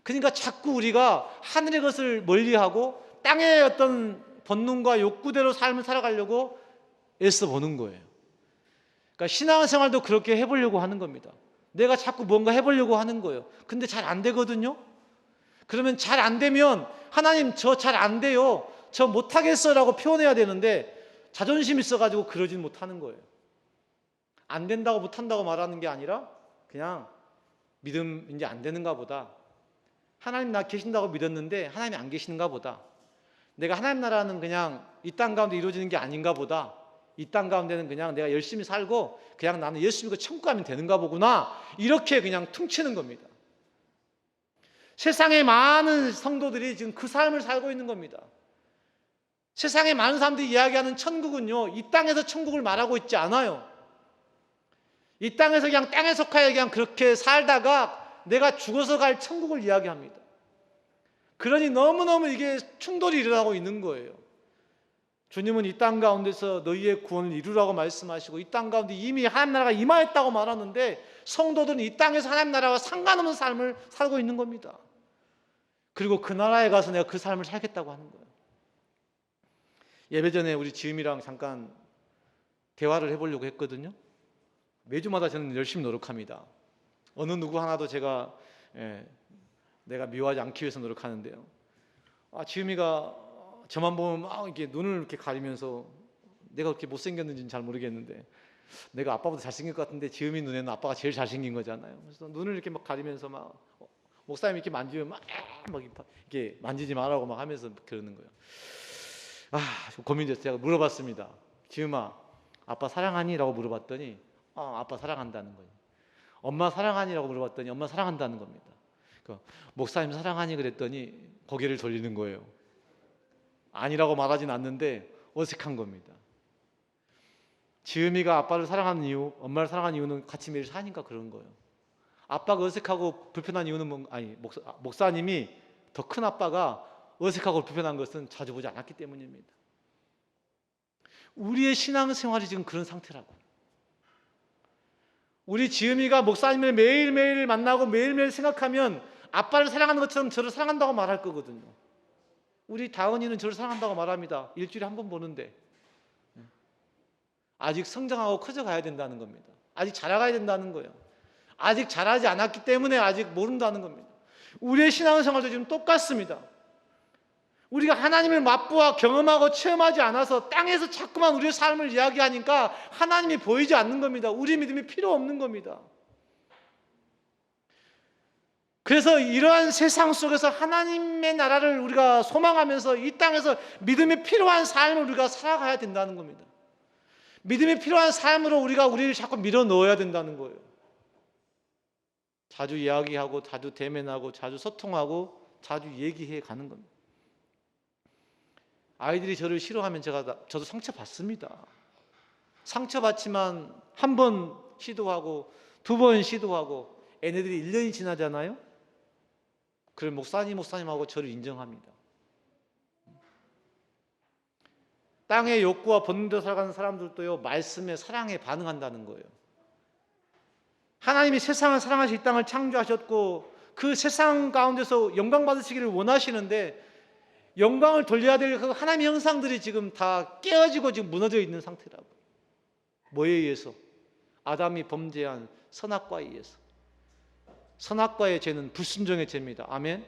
그러니까 자꾸 우리가 하늘의 것을 멀리하고 땅의 어떤 본능과 욕구대로 삶을 살아가려고 애써보는 거예요. 그러니까 신앙생활도 그렇게 해보려고 하는 겁니다. 내가 자꾸 뭔가 해보려고 하는 거예요. 근데 잘 안 되거든요. 그러면 잘 안 되면 하나님 저 잘 안 돼요, 저 못하겠어 라고 표현해야 되는데 자존심 있어가지고 그러진 못하는 거예요. 안 된다고 못한다고 말하는 게 아니라 그냥 믿음 이제 안 되는가 보다, 하나님 나 계신다고 믿었는데 하나님이 안 계시는가 보다, 내가 하나님 나라는 그냥 이 땅 가운데 이루어지는 게 아닌가 보다, 이 땅 가운데는 그냥 내가 열심히 살고 그냥 나는 예수 믿고 천국 가면 되는가 보구나, 이렇게 그냥 퉁치는 겁니다. 세상에 많은 성도들이 지금 그 삶을 살고 있는 겁니다. 세상에 많은 사람들이 이야기하는 천국은요, 이 땅에서 천국을 말하고 있지 않아요. 이 땅에서 그냥 땅에 속하여 그냥 그렇게 살다가 내가 죽어서 갈 천국을 이야기합니다. 그러니 너무너무 이게 충돌이 일어나고 있는 거예요. 주님은 이 땅 가운데서 너희의 구원을 이루라고 말씀하시고 이 땅 가운데 이미 하나님 나라가 임하였다고 말하는데 성도들은 이 땅에서 하나님 나라와 상관없는 삶을 살고 있는 겁니다. 그리고 그 나라에 가서 내가 그 삶을 살겠다고 하는 거예요. 예배 전에 우리 지음이랑 잠깐 대화를 해보려고 했거든요. 매주마다 저는 열심히 노력합니다. 어느 누구 하나도 내가 미워하지 않기 위해서 노력하는데요. 지음이가 저만 보면 막 이렇게 눈을 이렇게 가리면서 내가 그렇게 못생겼는지는 잘 모르겠는데 내가 아빠보다 잘생긴 것 같은데 지음이 눈에는 아빠가 제일 잘생긴 거잖아요. 그래서 눈을 이렇게 막 가리면서 막 목사님 이렇게 만지면 막 이렇게 만지지 말라고 막 하면서 그러는 거예요. 좀 고민돼서 제가 물어봤습니다. 지음아, 아빠 사랑하니? 라고 물어봤더니 아빠 사랑한다는 거예요. 엄마 사랑하니? 라고 물어봤더니 엄마 사랑한다는 겁니다. 목사님 사랑하니? 그랬더니 고개를 돌리는 거예요. 아니라고 말하진 않는데 어색한 겁니다. 지음이가 아빠를 사랑하는 이유, 엄마를 사랑하는 이유는 같이 매일 사니까 그런 거예요. 아빠가 어색하고 불편한 이유는 목사님이 더 큰 아빠가 어색하고 불편한 것은 자주 보지 않았기 때문입니다. 우리의 신앙생활이 지금 그런 상태라고. 우리 지음이가 목사님을 매일매일 만나고 매일매일 생각하면 아빠를 사랑하는 것처럼 저를 사랑한다고 말할 거거든요. 우리 다은이는 저를 사랑한다고 말합니다. 일주일에 한 번 보는데 아직 성장하고 커져가야 된다는 겁니다. 아직 자라가야 된다는 거예요. 아직 자라지 않았기 때문에 아직 모른다는 겁니다. 우리의 신앙생활도 지금 똑같습니다. 우리가 하나님을 맛보아 경험하고 체험하지 않아서 땅에서 자꾸만 우리의 삶을 이야기하니까 하나님이 보이지 않는 겁니다. 우리 믿음이 필요 없는 겁니다. 그래서 이러한 세상 속에서 하나님의 나라를 우리가 소망하면서 이 땅에서 믿음이 필요한 삶을 우리가 살아가야 된다는 겁니다. 믿음이 필요한 삶으로 우리가 우리를 자꾸 밀어 넣어야 된다는 거예요. 자주 이야기하고 자주 대면하고 자주 소통하고 자주 얘기해 가는 겁니다. 아이들이 저를 싫어하면 저도 상처받습니다. 상처받지만 한 번 시도하고 두 번 시도하고 얘네들이 1년이 지나잖아요. 그럼 목사님하고 저를 인정합니다. 땅의 욕구와 본능대로 살아가는 사람들도요, 말씀에 사랑에 반응한다는 거예요. 하나님이 세상을 사랑하시 이 땅을 창조하셨고 그 세상 가운데서 영광 받으시기를 원하시는데 영광을 돌려야 될 그 하나님의 형상들이 지금 다 깨어지고 지금 무너져 있는 상태라고. 뭐에 의해서? 아담이 범죄한 선악과에 의해서. 선악과의 죄는 불순종의 죄입니다. 아멘.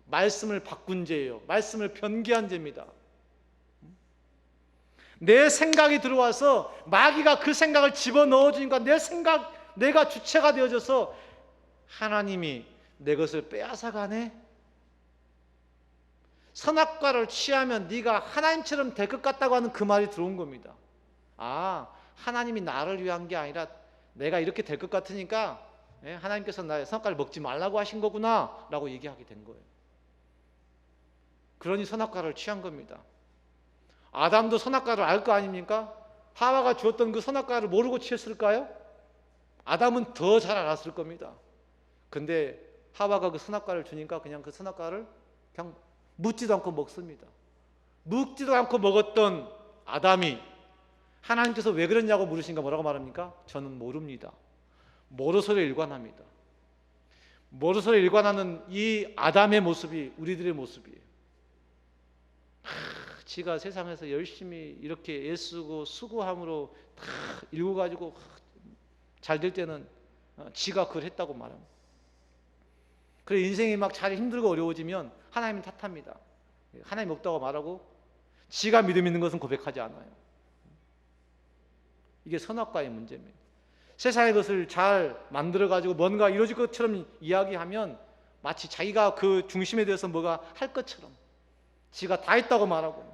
말씀을 바꾼 죄예요. 말씀을 변개한 죄입니다. 내 생각이 들어와서 마귀가 그 생각을 집어넣어 주니까 내가 주체가 되어져서 하나님이 내 것을 빼앗아가네. 선악과를 취하면 네가 하나님처럼 될 것 같다고 하는 그 말이 들어온 겁니다. 아, 하나님이 나를 위한 게 아니라 내가 이렇게 될 것 같으니까 하나님께서 나의 선악과를 먹지 말라고 하신 거구나 라고 얘기하게 된 거예요. 그러니 선악과를 취한 겁니다. 아담도 선악과를 알 거 아닙니까? 하와가 주었던 그 선악과를 모르고 취했을까요? 아담은 더 잘 알았을 겁니다. 근데 하와가 그 선악과를 주니까 그냥 그 선악과를 그냥 묻지도 않고 먹습니다. 묻지도 않고 먹었던 아담이 하나님께서 왜 그랬냐고 물으시니까 뭐라고 말합니까? 저는 모릅니다. 모르소를 일관합니다. 모르소를 일관하는 이 아담의 모습이 우리들의 모습이에요. 지가 세상에서 열심히 이렇게 애쓰고 수고함으로 다 읽어가지고 잘 될 때는 지가 그걸 했다고 말합니다. 그래 인생이 막 잘 힘들고 어려워지면 하나님 탓합니다. 하나님 없다고 말하고 지가 믿음 있는 것은 고백하지 않아요. 이게 선악과의 문제입니다. 세상의 것을 잘 만들어가지고 뭔가 이루어질 것처럼 이야기하면 마치 자기가 그 중심에 대해서 뭐가 할 것처럼 지가 다 했다고 말하고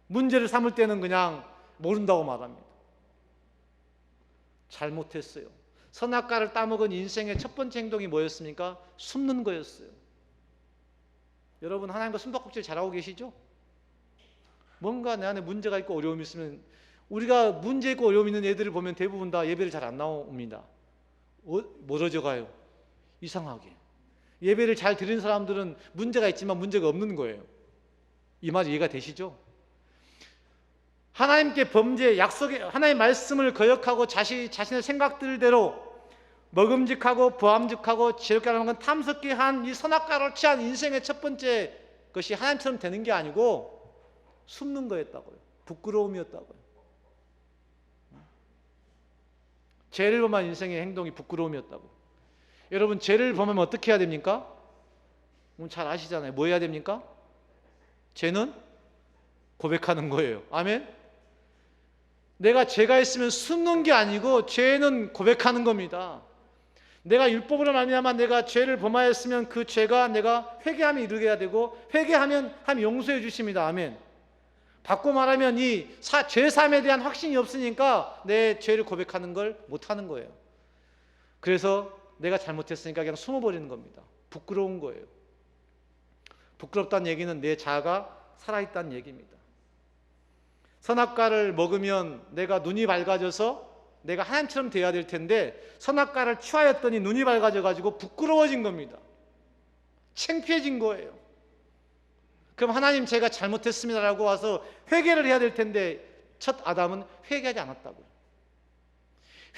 문제를 삼을 때는 그냥 모른다고 말합니다. 잘못했어요. 선악과를 따먹은 인생의 첫 번째 행동이 뭐였습니까? 숨는 거였어요. 여러분 하나님과 숨바꼭질 잘하고 계시죠? 뭔가 내 안에 문제가 있고 어려움이 있으면 우리가 문제 있고 어려움 있는 애들을 보면 대부분 다 예배를 잘 안 나옵니다. 멀어져 가요. 이상하게. 예배를 잘 드리는 사람들은 문제가 있지만 문제가 없는 거예요. 이 말 이해가 되시죠? 하나님께 범죄, 약속의 하나님의 말씀을 거역하고 자신의 생각들대로 먹음직하고 부함직하고 지혜롭게 하는 건 탐스럽게 한 이 선악과를 취한 인생의 첫 번째 것이 하나님처럼 되는 게 아니고 숨는 거였다고요. 부끄러움이었다고요. 죄를 범한 인생의 행동이 부끄러움이었다고. 여러분 죄를 범하면 어떻게 해야 됩니까? 잘 아시잖아요. 뭐 해야 됩니까? 죄는 고백하는 거예요. 아멘. 내가 죄가 있으면 숨는 게 아니고 죄는 고백하는 겁니다. 내가 율법으로 말미암아 내가 죄를 범하였으면 그 죄가 내가 회개하면 이루게 되고 회개하면 하나님 용서해 주십니다. 아멘. 바꿔 말하면 이 죄사함에 대한 확신이 없으니까 내 죄를 고백하는 걸 못하는 거예요. 그래서 내가 잘못했으니까 그냥 숨어버리는 겁니다. 부끄러운 거예요. 부끄럽다는 얘기는 내 자아가 살아있다는 얘기입니다. 선악과를 먹으면 내가 눈이 밝아져서 내가 하나님처럼 돼야 될 텐데 선악과를 취하였더니 눈이 밝아져 가지고 부끄러워진 겁니다. 창피해진 거예요. 그럼 하나님 제가 잘못했습니다라고 와서 회개를 해야 될 텐데 첫 아담은 회개하지 않았다고요.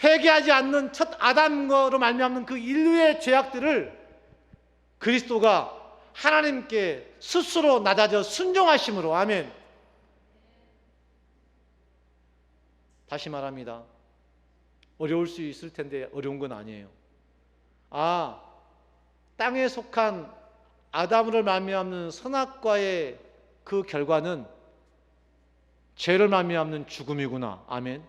회개하지 않는 첫 아담으로 말미암는 그 인류의 죄악들을 그리스도가 하나님께 스스로 낮아져 순종하심으로 아멘. 다시 말합니다. 어려울 수 있을 텐데 어려운 건 아니에요. 땅에 속한 아담으로 말미암는 선악과의 그 결과는 죄를 말미암는 죽음이구나. 아멘.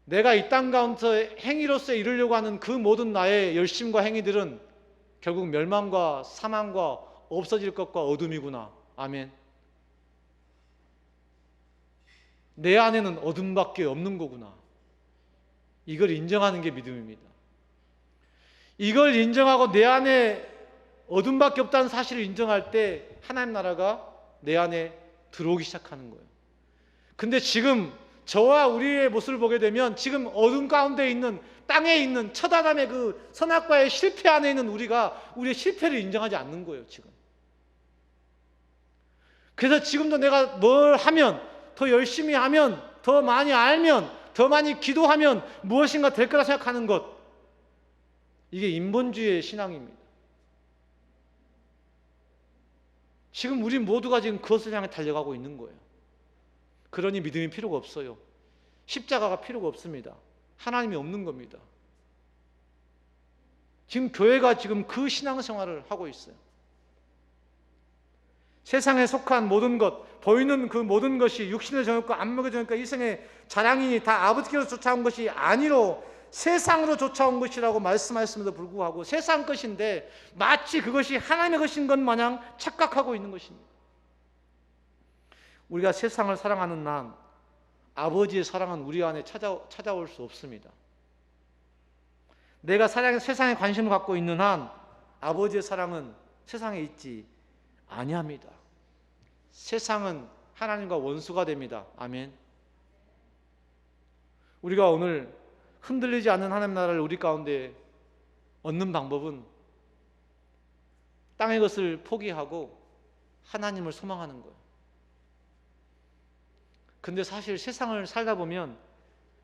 내가 이 땅 가운데 행위로서 이루려고 하는 그 모든 나의 열심과 행위들은 결국 멸망과 사망과 없어질 것과 어둠이구나. 아멘. 내 안에는 어둠밖에 없는 거구나. 이걸 인정하는 게 믿음입니다. 이걸 인정하고 내 안에 어둠밖에 없다는 사실을 인정할 때 하나님 나라가 내 안에 들어오기 시작하는 거예요. 근데 지금 저와 우리의 모습을 보게 되면 지금 어둠 가운데 있는 땅에 있는 첫 아담의 그 선악과의 실패 안에 있는 우리가 우리의 실패를 인정하지 않는 거예요. 지금. 그래서 지금도 내가 뭘 하면 더 열심히 하면 더 많이 알면 더 많이 기도하면 무엇인가 될 거라 생각하는 것, 이게 인본주의의 신앙입니다. 지금 우리 모두가 지금 그것을 향해 달려가고 있는 거예요. 그러니 믿음이 필요가 없어요. 십자가가 필요가 없습니다. 하나님이 없는 겁니다. 지금 교회가 지금 그 신앙생활을 하고 있어요. 세상에 속한 모든 것, 보이는 그 모든 것이 육신의 정욕과 안목의 정욕과 이생의 자랑이 다 아버지께서 쫓아온 것이 아니로 세상으로 쫓아온 것이라고 말씀하셨음에도 불구하고 세상 것인데 마치 그것이 하나님의 것인 것 마냥 착각하고 있는 것입니다. 우리가 세상을 사랑하는 한 아버지의 사랑은 우리 안에 찾아올 수 없습니다. 내가 세상에 관심을 갖고 있는 한 아버지의 사랑은 세상에 있지 아니합니다. 세상은 하나님과 원수가 됩니다. 아멘. 우리가 오늘 흔들리지 않는 하나님 나라를 우리 가운데 얻는 방법은 땅의 것을 포기하고 하나님을 소망하는 거예요. 근데 사실 세상을 살다 보면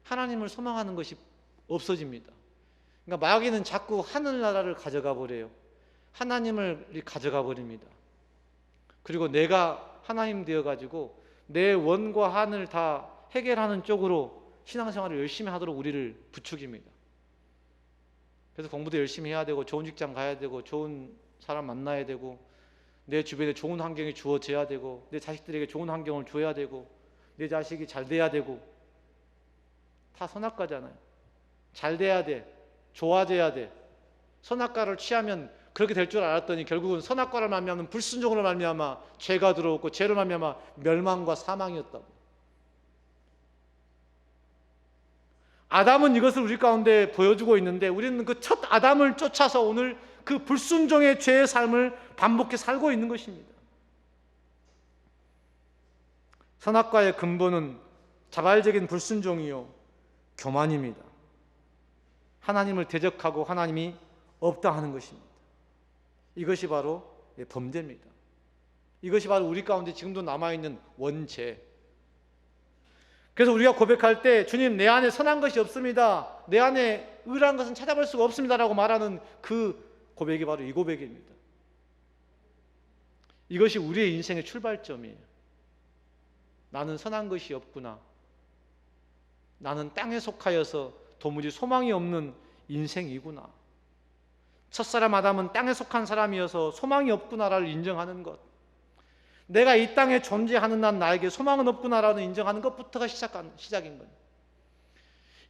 하나님을 소망하는 것이 없어집니다. 그러니까 마귀는 자꾸 하늘나라를 가져가 버려요. 하나님을 가져가 버립니다. 그리고 내가 하나님 되어가지고 내 원과 한을 다 해결하는 쪽으로 신앙생활을 열심히 하도록 우리를 부추깁니다. 그래서 공부도 열심히 해야 되고 좋은 직장 가야 되고 좋은 사람 만나야 되고 내 주변에 좋은 환경이 주어져야 되고 내 자식들에게 좋은 환경을 줘야 되고 내 자식이 잘 돼야 되고 다 선악과잖아요. 잘 돼야 돼. 좋아져야 돼. 선악과를 취하면 그렇게 될 줄 알았더니 결국은 선악과를 말미암아 불순종으로 말미암아 죄가 들어오고 죄로 말미암아 멸망과 사망이었다고. 아담은 이것을 우리 가운데 보여주고 있는데 우리는 그 첫 아담을 쫓아서 오늘 그 불순종의 죄의 삶을 반복해 살고 있는 것입니다. 선악과의 근본은 자발적인 불순종이요 교만입니다. 하나님을 대적하고 하나님이 없다 하는 것입니다. 이것이 바로 범죄입니다. 이것이 바로 우리 가운데 지금도 남아있는 원죄. 그래서 우리가 고백할 때 주님 내 안에 선한 것이 없습니다. 내 안에 의로운 것은 찾아볼 수가 없습니다 라고 말하는 그 고백이 바로 이 고백입니다. 이것이 우리의 인생의 출발점이에요. 나는 선한 것이 없구나. 나는 땅에 속하여서 도무지 소망이 없는 인생이구나. 첫사람 아담은 땅에 속한 사람이어서 소망이 없구나를 인정하는 것. 내가 이 땅에 존재하는 한 나에게 소망은 없구나라는 인정하는 것부터가 시작인 거예요.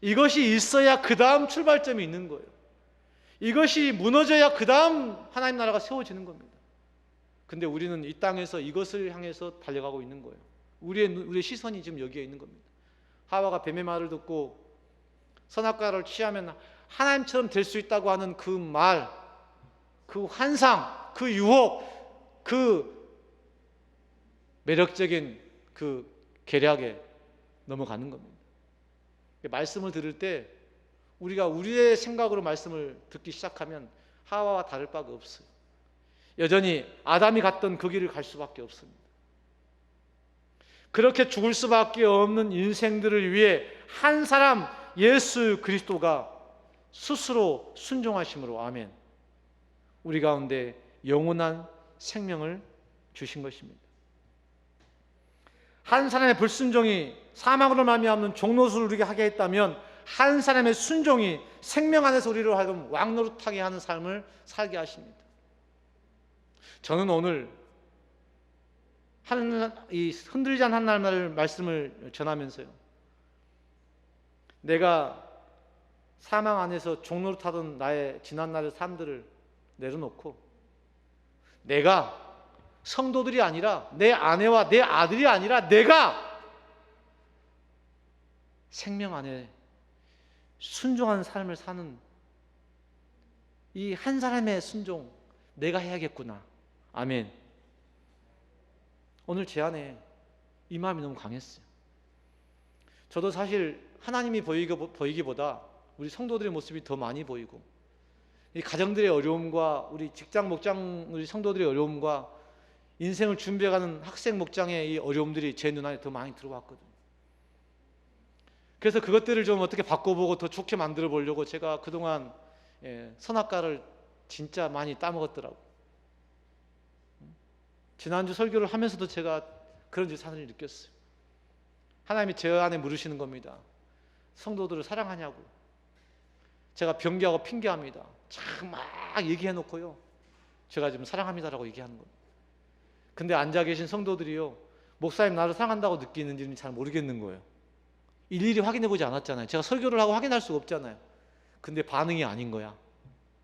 이것이 있어야 그 다음 출발점이 있는 거예요. 이것이 무너져야 그 다음 하나님 나라가 세워지는 겁니다. 근데 우리는 이 땅에서 이것을 향해서 달려가고 있는 거예요. 우리의 시선이 지금 여기에 있는 겁니다. 하와가 뱀의 말을 듣고 선악과를 취하면 하나님처럼 될 수 있다고 하는 그 말, 그 환상, 그 유혹, 그 매력적인 그 계략에 넘어가는 겁니다. 말씀을 들을 때 우리가 우리의 생각으로 말씀을 듣기 시작하면 하와와 다를 바가 없어요. 여전히 아담이 갔던 그 길을 갈 수밖에 없습니다. 그렇게 죽을 수밖에 없는 인생들을 위해 한 사람 예수 그리스도가 스스로 순종하심으로 아멘. 우리 가운데 영원한 생명을 주신 것입니다. 한 사람의 불순종이 사망으로 말미암는 종노릇을 우리에게 하게 했다면 한 사람의 순종이 생명 안에서 우리를 하여금 왕노릇하게 하는 삶을 살게 하십니다. 저는 오늘 이 흔들리지 않는 하나님의 말씀을 전하면서요, 내가 사망 안에서 종노릇하던 나의 지난날의 삶들을 내려놓고 내가 성도들이 아니라 내 아내와 내 아들이 아니라 내가 생명 안에 순종한 삶을 사는 이 한 사람의 순종 내가 해야겠구나. 아멘. 오늘 제 안에 이 마음이 너무 강했어요. 저도 사실 하나님이 보이기보다 우리 성도들의 모습이 더 많이 보이고 이 가정들의 어려움과 우리 직장 목장 우리 성도들의 어려움과 인생을 준비해가는 학생 목장의 이 어려움들이 제 눈안에 더 많이 들어왔거든요. 그래서 그것들을 좀 어떻게 바꿔보고 더 좋게 만들어 보려고 제가 그동안 선악과를 진짜 많이 따먹었더라고요. 지난주 설교를 하면서도 제가 그런 사실을 느꼈어요. 하나님이 제 안에 물으시는 겁니다. 성도들을 사랑하냐고. 제가 변개하고 핑계합니다. 참 막 얘기해 놓고요, 제가 지금 사랑합니다라고 얘기하는 겁니다. 근데 앉아 계신 성도들이요, 목사님 나를 사랑한다고 느끼는지는 잘 모르겠는 거예요. 일일이 확인해 보지 않았잖아요. 제가 설교를 하고 확인할 수가 없잖아요. 근데 반응이 아닌 거야.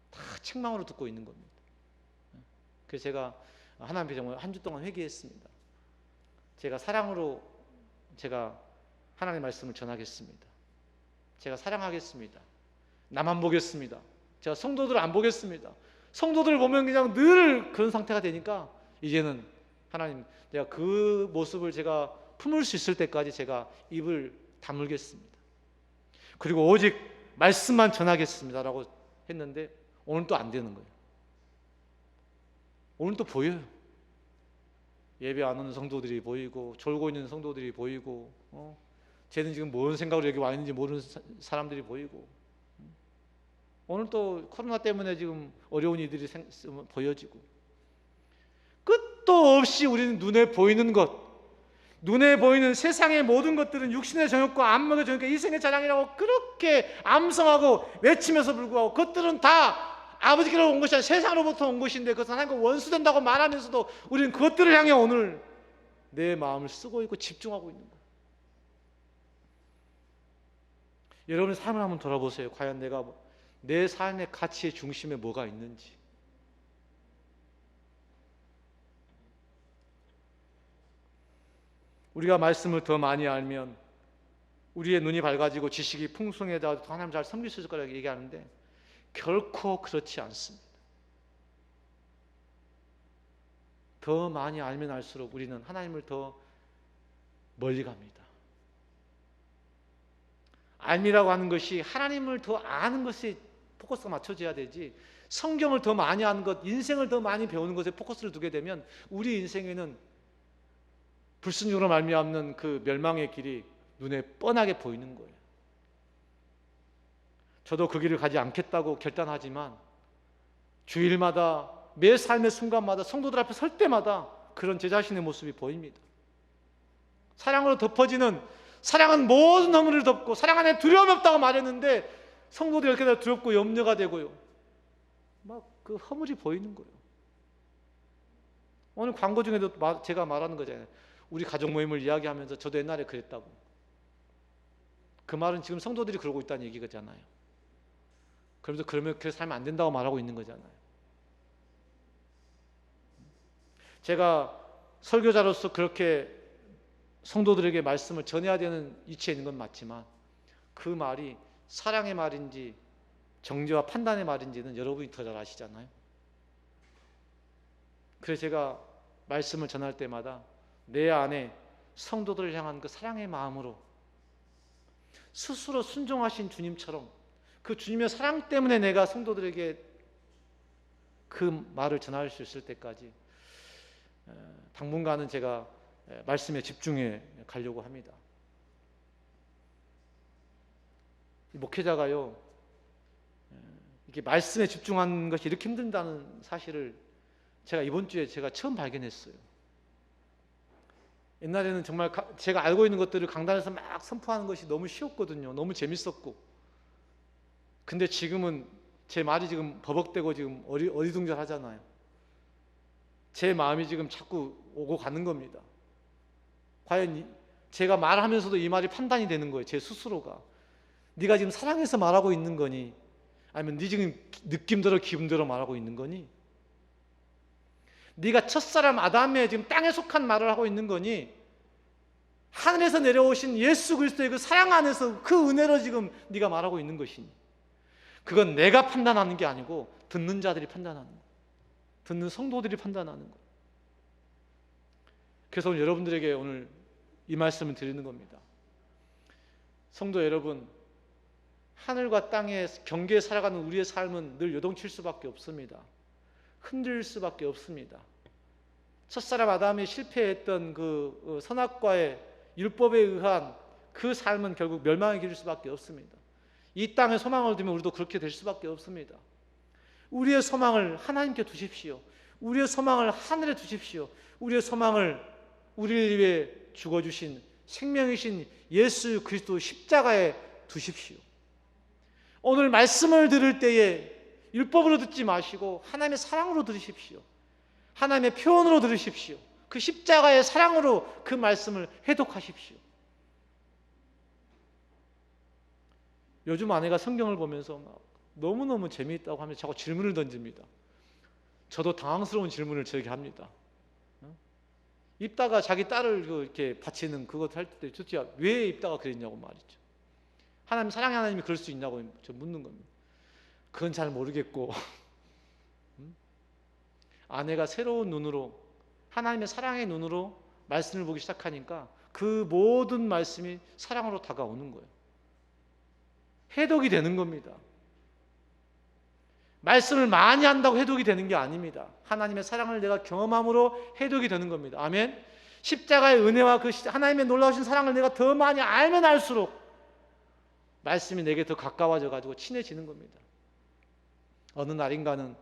다 책망으로 듣고 있는 겁니다. 그래서 제가 하나님 앞에 정말 한 주 동안 회개했습니다. 제가 사랑으로 제가 하나님의 말씀을 전하겠습니다. 제가 사랑하겠습니다. 나만 보겠습니다. 제가 성도들을 안 보겠습니다. 성도들을 보면 그냥 늘 그런 상태가 되니까 이제는 하나님, 내가 그 모습을 제가 품을 수 있을 때까지 제가 입을 다물겠습니다. 그리고 오직 말씀만 전하겠습니다라고 했는데 오늘 또 안 되는 거예요. 오늘 또 보여요. 예배 안 오는 성도들이 보이고 졸고 있는 성도들이 보이고 쟤는 지금 뭔 생각으로 여기 와 있는지 모르는 사람들이 보이고 오늘 또 코로나 때문에 지금 어려운 이들이 보여지고 끝도 없이 우리는 눈에 보이는 것, 눈에 보이는 세상의 모든 것들은 육신의 정욕과 안목의 정욕과 이생의 자랑이라고 그렇게 암송하고 외치면서 불구하고 그것들은 다 아버지께로 온 것이 아니라 세상으로부터 온 것인데 그것은 하나님과 원수된다고 말하면서도 우리는 그것들을 향해 오늘 내 마음을 쓰고 있고 집중하고 있는 거예요. 여러분의 삶을 한번 돌아보세요. 과연 내가 내 삶의 가치의 중심에 뭐가 있는지. 우리가 말씀을 더 많이 알면 우리의 눈이 밝아지고 지식이 풍성해져서 하나님 잘 섬길 수 있을 거라고 얘기하는데 결코 그렇지 않습니다. 더 많이 알면 알수록 우리는 하나님을 더 멀리 갑니다. 알미라고 하는 것이 하나님을 더 아는 것에 포커스가 맞춰져야 되지, 성경을 더 많이 아는 것, 인생을 더 많이 배우는 것에 포커스를 두게 되면 우리 인생에는 불순종으로 말미암는 그 멸망의 길이 눈에 뻔하게 보이는 거예요. 저도 그 길을 가지 않겠다고 결단하지만 주일마다 매 삶의 순간마다 성도들 앞에 설 때마다 그런 제 자신의 모습이 보입니다. 사랑으로 덮어지는, 사랑은 모든 허물을 덮고 사랑 안에 두려움이 없다고 말했는데 성도들이 이렇게 두렵고 염려가 되고요, 막 그 허물이 보이는 거예요. 오늘 광고 중에도 제가 말하는 거잖아요. 우리 가족 모임을 이야기하면서 저도 옛날에 그랬다고. 그 말은 지금 성도들이 그러고 있다는 얘기잖아요. 그러면서 그렇게 살면 안 된다고 말하고 있는 거잖아요. 제가 설교자로서 그렇게 성도들에게 말씀을 전해야 되는 위치에 있는 건 맞지만 그 말이 사랑의 말인지 정죄와 판단의 말인지는 여러분이 더 잘 아시잖아요. 그래서 제가 말씀을 전할 때마다 내 안에 성도들을 향한 그 사랑의 마음으로 스스로 순종하신 주님처럼 그 주님의 사랑 때문에 내가 성도들에게 그 말을 전할 수 있을 때까지 당분간은 제가 말씀에 집중해 가려고 합니다. 목회자가요, 이렇게 말씀에 집중하는 것이 이렇게 힘든다는 사실을 제가 이번 주에 제가 처음 발견했어요. 옛날에는 정말 제가 알고 있는 것들을 강단에서 막 선포하는 것이 너무 쉬웠거든요. 너무 재밌었고. 근데 지금은 제 말이 지금 버벅대고 지금 어리둥절하잖아요. 제 마음이 지금 자꾸 오고 가는 겁니다. 과연 제가 말하면서도 이 말이 판단이 되는 거예요. 제 스스로가. 네가 지금 사랑해서 말하고 있는 거니? 아니면 네 지금 느낌대로 기분대로 말하고 있는 거니? 네가 첫사람 아담의 지금 땅에 속한 말을 하고 있는 거니? 하늘에서 내려오신 예수 그리스도의 그 사랑 안에서 그 은혜로 지금 네가 말하고 있는 것이니? 그건 내가 판단하는 게 아니고 듣는 자들이 판단하는 거예요. 듣는 성도들이 판단하는 거예요. 그래서 오늘 여러분들에게 오늘 이 말씀을 드리는 겁니다. 성도 여러분, 하늘과 땅의 경계에 살아가는 우리의 삶은 늘 요동칠 수밖에 없습니다. 흔들릴 수밖에 없습니다. 첫사람 아담이 실패했던 그 선악과의 율법에 의한 그 삶은 결국 멸망의 길일 수밖에 없습니다. 이 땅에 소망을 두면 우리도 그렇게 될 수밖에 없습니다. 우리의 소망을 하나님께 두십시오. 우리의 소망을 하늘에 두십시오. 우리의 소망을 우리를 위해 죽어주신 생명이신 예수 그리스도 십자가에 두십시오. 오늘 말씀을 들을 때에 율법으로 듣지 마시고 하나님의 사랑으로 들으십시오. 하나님의 표현으로 들으십시오. 그 십자가의 사랑으로 그 말씀을 해독하십시오. 요즘 아내가 성경을 보면서 막 너무너무 재미있다고 하면서 자꾸 질문을 던집니다. 저도 당황스러운 질문을 저에게 합니다. 입다가 자기 딸을 이렇게 바치는 그것 할 때 도대체 왜 입다가 그랬냐고 말이죠. 하나님 사랑의 하나님이 그럴 수 있냐고 저 묻는 겁니다. 그건 잘 모르겠고 아내가 새로운 눈으로 하나님의 사랑의 눈으로 말씀을 보기 시작하니까 그 모든 말씀이 사랑으로 다가오는 거예요. 해독이 되는 겁니다. 말씀을 많이 한다고 해독이 되는 게 아닙니다. 하나님의 사랑을 내가 경험함으로 해독이 되는 겁니다. 아멘. 십자가의 은혜와 그 하나님의 놀라우신 사랑을 내가 더 많이 알면 알수록 말씀이 내게 더 가까워져 가지고 친해지는 겁니다. 어느 날인가는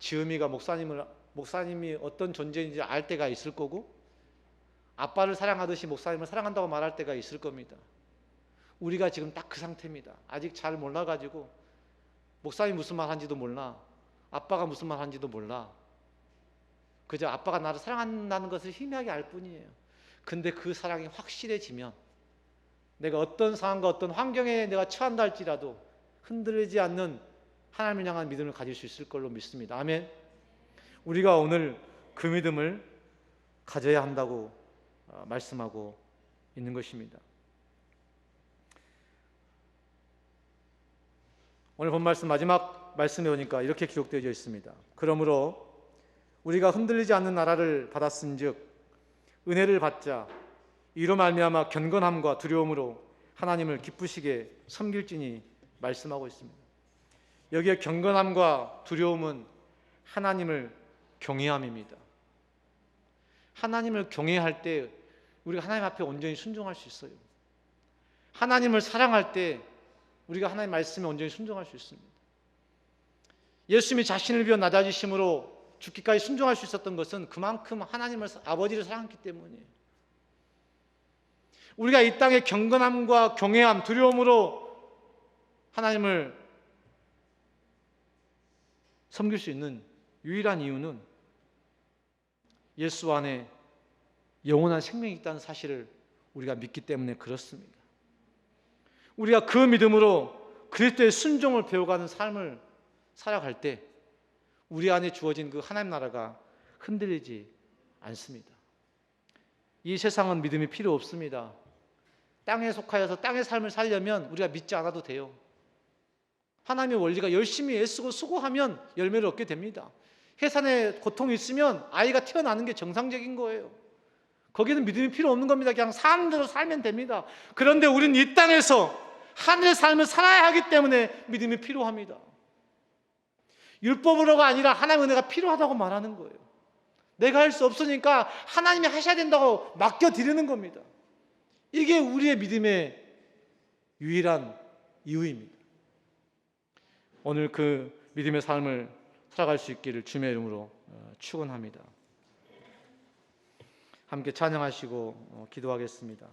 지음이가 목사님이 어떤 존재인지 알 때가 있을 거고, 아빠를 사랑하듯이 목사님을 사랑한다고 말할 때가 있을 겁니다. 우리가 지금 딱 그 상태입니다. 아직 잘 몰라가지고 목사님이 무슨 말 한지도 몰라, 아빠가 무슨 말 한지도 몰라. 그저 아빠가 나를 사랑한다는 것을 희미하게 알 뿐이에요. 근데 그 사랑이 확실해지면 내가 어떤 상황과 어떤 환경에 내가 처한다 할지라도 흔들리지 않는 하나님을 향한 믿음을 가질 수 있을 걸로 믿습니다. 아멘. 우리가 오늘 그 믿음을 가져야 한다고 말씀하고 있는 것입니다. 오늘 본 말씀 마지막 말씀에 오니까 이렇게 기록되어 있습니다. 그러므로 우리가 흔들리지 않는 나라를 받았은즉 은혜를 받자 이로 말미암아 견건함과 두려움으로 하나님을 기쁘시게 섬길지니 말씀하고 있습니다. 여기에 견건함과 두려움은 하나님을 경외함입니다. 하나님을 경외할 때 우리가 하나님 앞에 온전히 순종할 수 있어요. 하나님을 사랑할 때 우리가 하나님 말씀에 온전히 순종할 수 있습니다. 예수님이 자신을 비워 낮아지심으로 죽기까지 순종할 수 있었던 것은 그만큼 하나님을, 아버지를 사랑했기 때문이에요. 우리가 이 땅에 경건함과 경외함, 두려움으로 하나님을 섬길 수 있는 유일한 이유는 예수 안에 영원한 생명이 있다는 사실을 우리가 믿기 때문에 그렇습니다. 우리가 그 믿음으로 그리스도의 순종을 배워가는 삶을 살아갈 때 우리 안에 주어진 그 하나님 나라가 흔들리지 않습니다. 이 세상은 믿음이 필요 없습니다. 땅에 속하여서 땅의 삶을 살려면 우리가 믿지 않아도 돼요. 하나님의 원리가 열심히 애쓰고 수고하면 열매를 얻게 됩니다. 해산에 고통이 있으면 아이가 태어나는 게 정상적인 거예요. 거기는 믿음이 필요 없는 겁니다. 그냥 사는 대로 살면 됩니다. 그런데 우리는 이 땅에서 하늘의 삶을 살아야 하기 때문에 믿음이 필요합니다. 율법으로가 아니라 하나님의 은혜가 필요하다고 말하는 거예요. 내가 할 수 없으니까 하나님이 하셔야 된다고 맡겨드리는 겁니다. 이게 우리의 믿음의 유일한 이유입니다. 오늘 그 믿음의 삶을 살아갈 수 있기를 주님의 이름으로 축원합니다. 함께 찬양하시고 기도하겠습니다.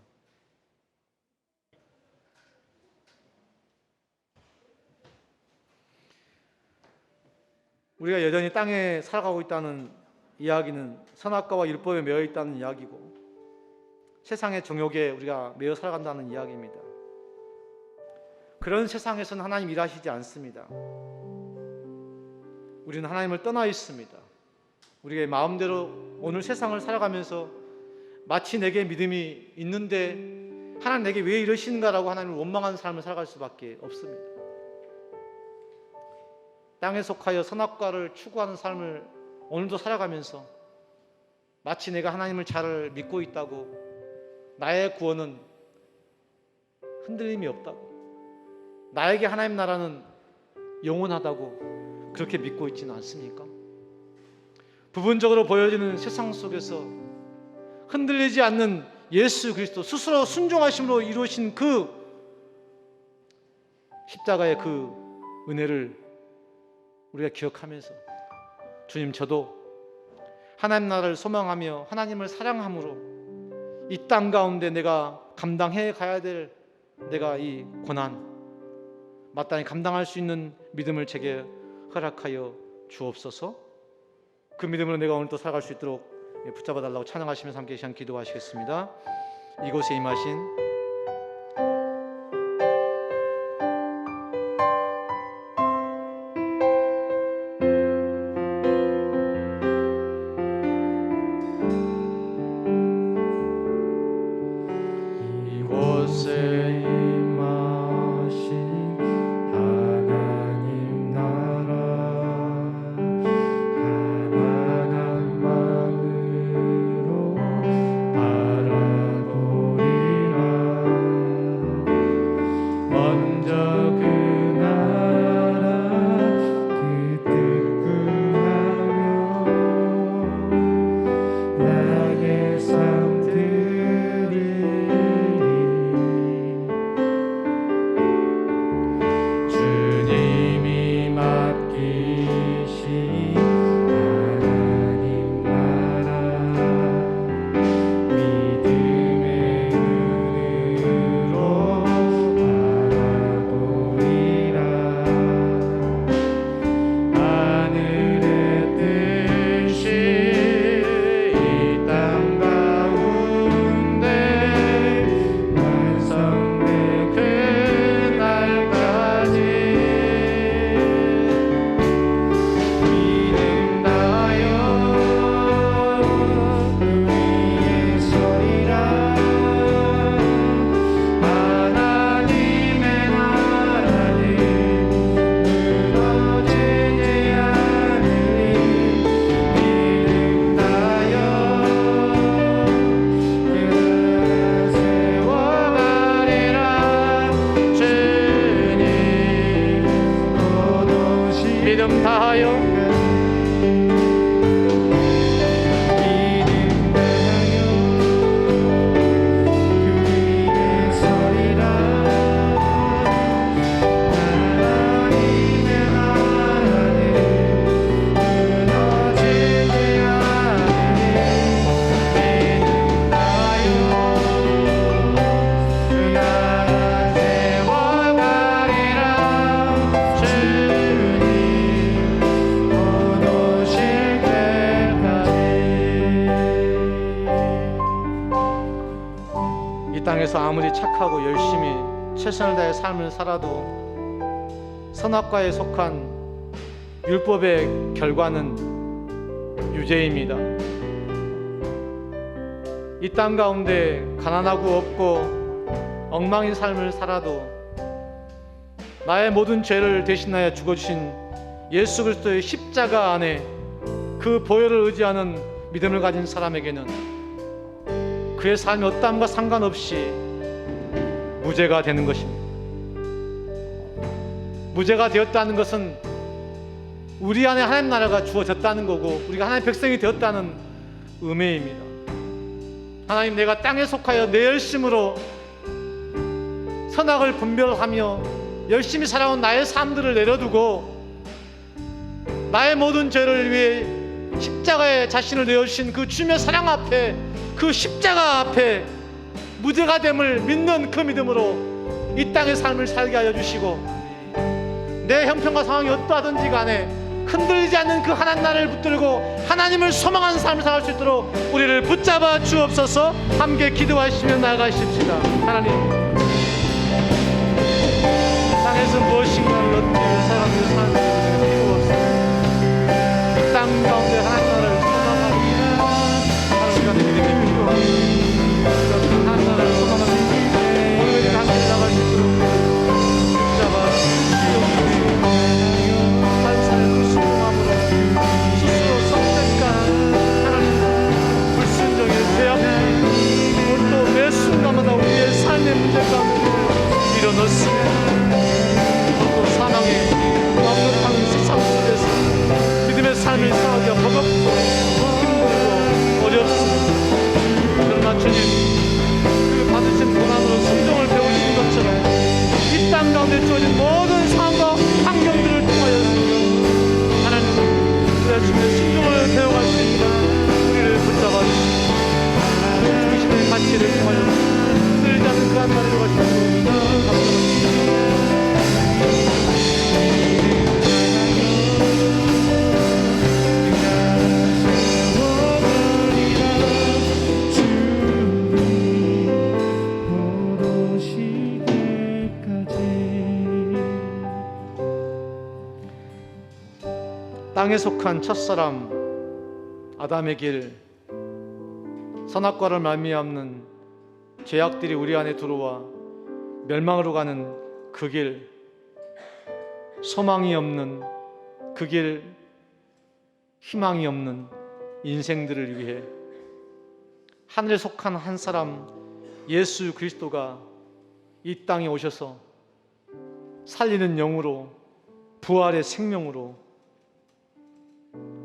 우리가 여전히 땅에 살아가고 있다는 이야기는 선악과와 율법에 매여 있다는 이야기고 세상의 정욕에 우리가 매여 살아간다는 이야기입니다. 그런 세상에서는 하나님 일하시지 않습니다. 우리는 하나님을 떠나 있습니다. 우리의 마음대로 오늘 세상을 살아가면서 마치 내게 믿음이 있는데 하나님 내게 왜 이러시는가라고 하나님을 원망하는 삶을 살아갈 수밖에 없습니다. 땅에 속하여 선악과를 추구하는 삶을 오늘도 살아가면서 마치 내가 하나님을 잘 믿고 있다고, 나의 구원은 흔들림이 없다고, 나에게 하나님 나라는 영원하다고 그렇게 믿고 있지는 않습니까? 부분적으로 보여지는 세상 속에서 흔들리지 않는 예수 그리스도 스스로 순종하심으로 이루어진 그 십자가의 그 은혜를 우리가 기억하면서 주님, 저도 하나님 나라를 소망하며 하나님을 사랑함으로 이 땅 가운데 내가 감당해 가야 될 내가 이 고난 마땅히 감당할 수 있는 믿음을 제게 허락하여 주옵소서. 그 믿음으로 내가 오늘 또 살아갈 수 있도록 붙잡아 달라고 찬양하시면서 함께 시간 기도하시겠습니다. 이곳에 임하신 이곳에 임하신 하나님 나라 가난한 마음으로 바라보리라. 먼저 그 나라 그 뜻 구하며 나의 삶 주님이 맡기신 하나님 나라 믿음의 눈으로 바라보리라. 하늘의 뜻이 이 땅 가운데 완성된 그날까지 믿음 다여 우리의 소리라. 하나님의 나라는 무너지지 않으리. 믿음 다여 세워가리라. 주님 곧 오시 믿음 다하여 믿음 다하여 그리의 소리라. 하나님의 나라는 무너지지 않으리. 믿음 다하여 그 나라 세워가리라. 주님 곧 오실 때까지. 이 땅에서 아무리 착하고 열심히 최선을 다해 삶을 살아도 선악과에 속한 율법의 결과는 유죄입니다. 이 땅 가운데 가난하고 없고 엉망인 삶을 살아도 나의 모든 죄를 대신하여 죽어주신 예수 그리스도의 십자가 안에 그 보혈을 의지하는 믿음을 가진 사람에게는 그의 삶이 어떠함과 상관없이 무죄가 되는 것입니다. 무죄가 되었다는 것은 우리 안에 하나님 나라가 주어졌다는 거고 우리가 하나님의 백성이 되었다는 의미입니다. 하나님, 내가 땅에 속하여 내 열심으로 선악을 분별하며 열심히 살아온 나의 삶들을 내려두고 나의 모든 죄를 위해 십자가에 자신을 내어주신 그 주님의 사랑 앞에, 그 십자가 앞에 무죄가 됨을 믿는 그 믿음으로 이 땅의 삶을 살게 하여 주시고, 내 형편과 상황이 어떠하든지 간에 흔들리지 않는 그 하나님 나라를 붙들고 하나님을 소망하는 삶을 살아갈 수 있도록 우리를 붙잡아 주옵소서. 함께 기도하시며 나아가십시다. 하나님, 땅에서 무엇인가를 얻기 위해 사람들의 삶을 주옵소서. 이 땅 가운데 하나님 나라를 소망하기 위해 하나님과 믿음이 필요합니다. 하나님 나라를 소망하기 위해 오늘 함께 나갈 수 있도록 붙잡아 한사의 그 수고함으로 스스로 성장과 하나님 불순종의 죄악이 오늘 또 매 순간마다 우리의 삶의 문제가 땅에 속한 첫사람 아담의 길, 선악과를 말미암는 죄악들이 우리 안에 들어와 멸망으로 가는 그 길, 소망이 없는 그 길, 희망이 없는 인생들을 위해 하늘에 속한 한 사람 예수 그리스도가 이 땅에 오셔서 살리는 영으로, 부활의 생명으로,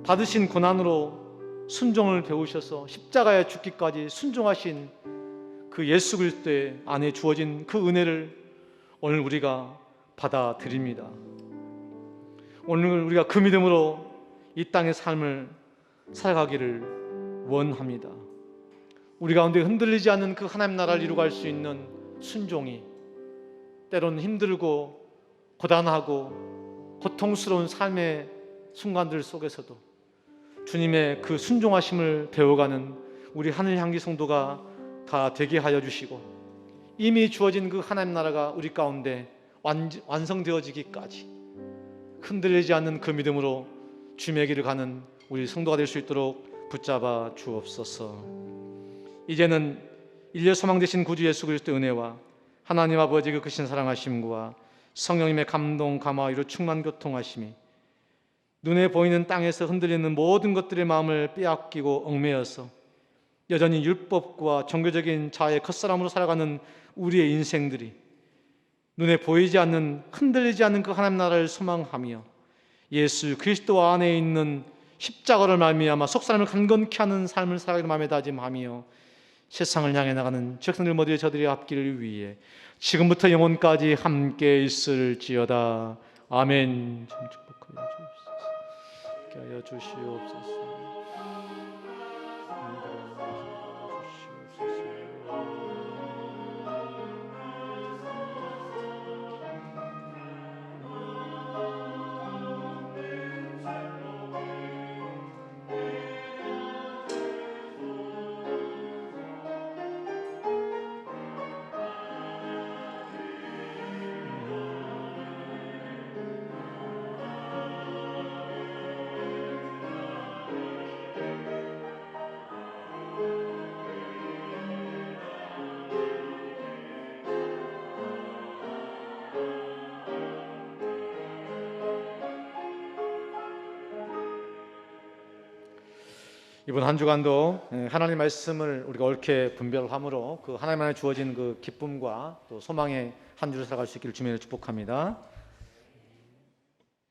받으신 고난으로 순종을 배우셔서 십자가에 죽기까지 순종하신 그 예수 그리스도의 안에 주어진 그 은혜를 오늘 우리가 받아들입니다. 오늘 우리가 그 믿음으로 이 땅의 삶을 살아가기를 원합니다. 우리 가운데 흔들리지 않는 그 하나님 나라를 이루어갈 수 있는 순종이 때로는 힘들고 고단하고 고통스러운 삶의 순간들 속에서도 주님의 그 순종하심을 배워가는 우리 하늘 향기 성도가 다 되게 하여 주시고, 이미 주어진 그 하나님 나라가 우리 가운데 완성되어지기까지 흔들리지 않는 그 믿음으로 주님의 길을 가는 우리 성도가 될 수 있도록 붙잡아 주옵소서. 이제는 인류 소망 되신 구주 예수 그리스도의 은혜와 하나님 아버지의 그 크신 사랑하심과 성령님의 감동 감화로 충만 교통하심이 눈에 보이는 땅에서 흔들리는 모든 것들의 마음을 빼앗기고 얽매여서 여전히 율법과 종교적인 자아의 컷사람으로 살아가는 우리의 인생들이 눈에 보이지 않는, 흔들리지 않는 그 하나님 나라를 소망하며 예수 그리스도 안에 있는 십자가를 말미암아 속사람을 강건케 하는 삶을 살아가기를 마음에 다짐하며 세상을 향해 나가는 백성들 모두의 저들의 앞길을 위해 지금부터 영원까지 함께 있을지어다. 아멘. 참 축복하여 주옵소서. 함께 하여 주시옵소서. 이번 한 주간도 하나님의 말씀을 우리가 옳게 분별함으로 그 하나님 안에 주어진 그 기쁨과 또 소망의 한 주를 살아갈 수 있기를 주님의 축복합니다.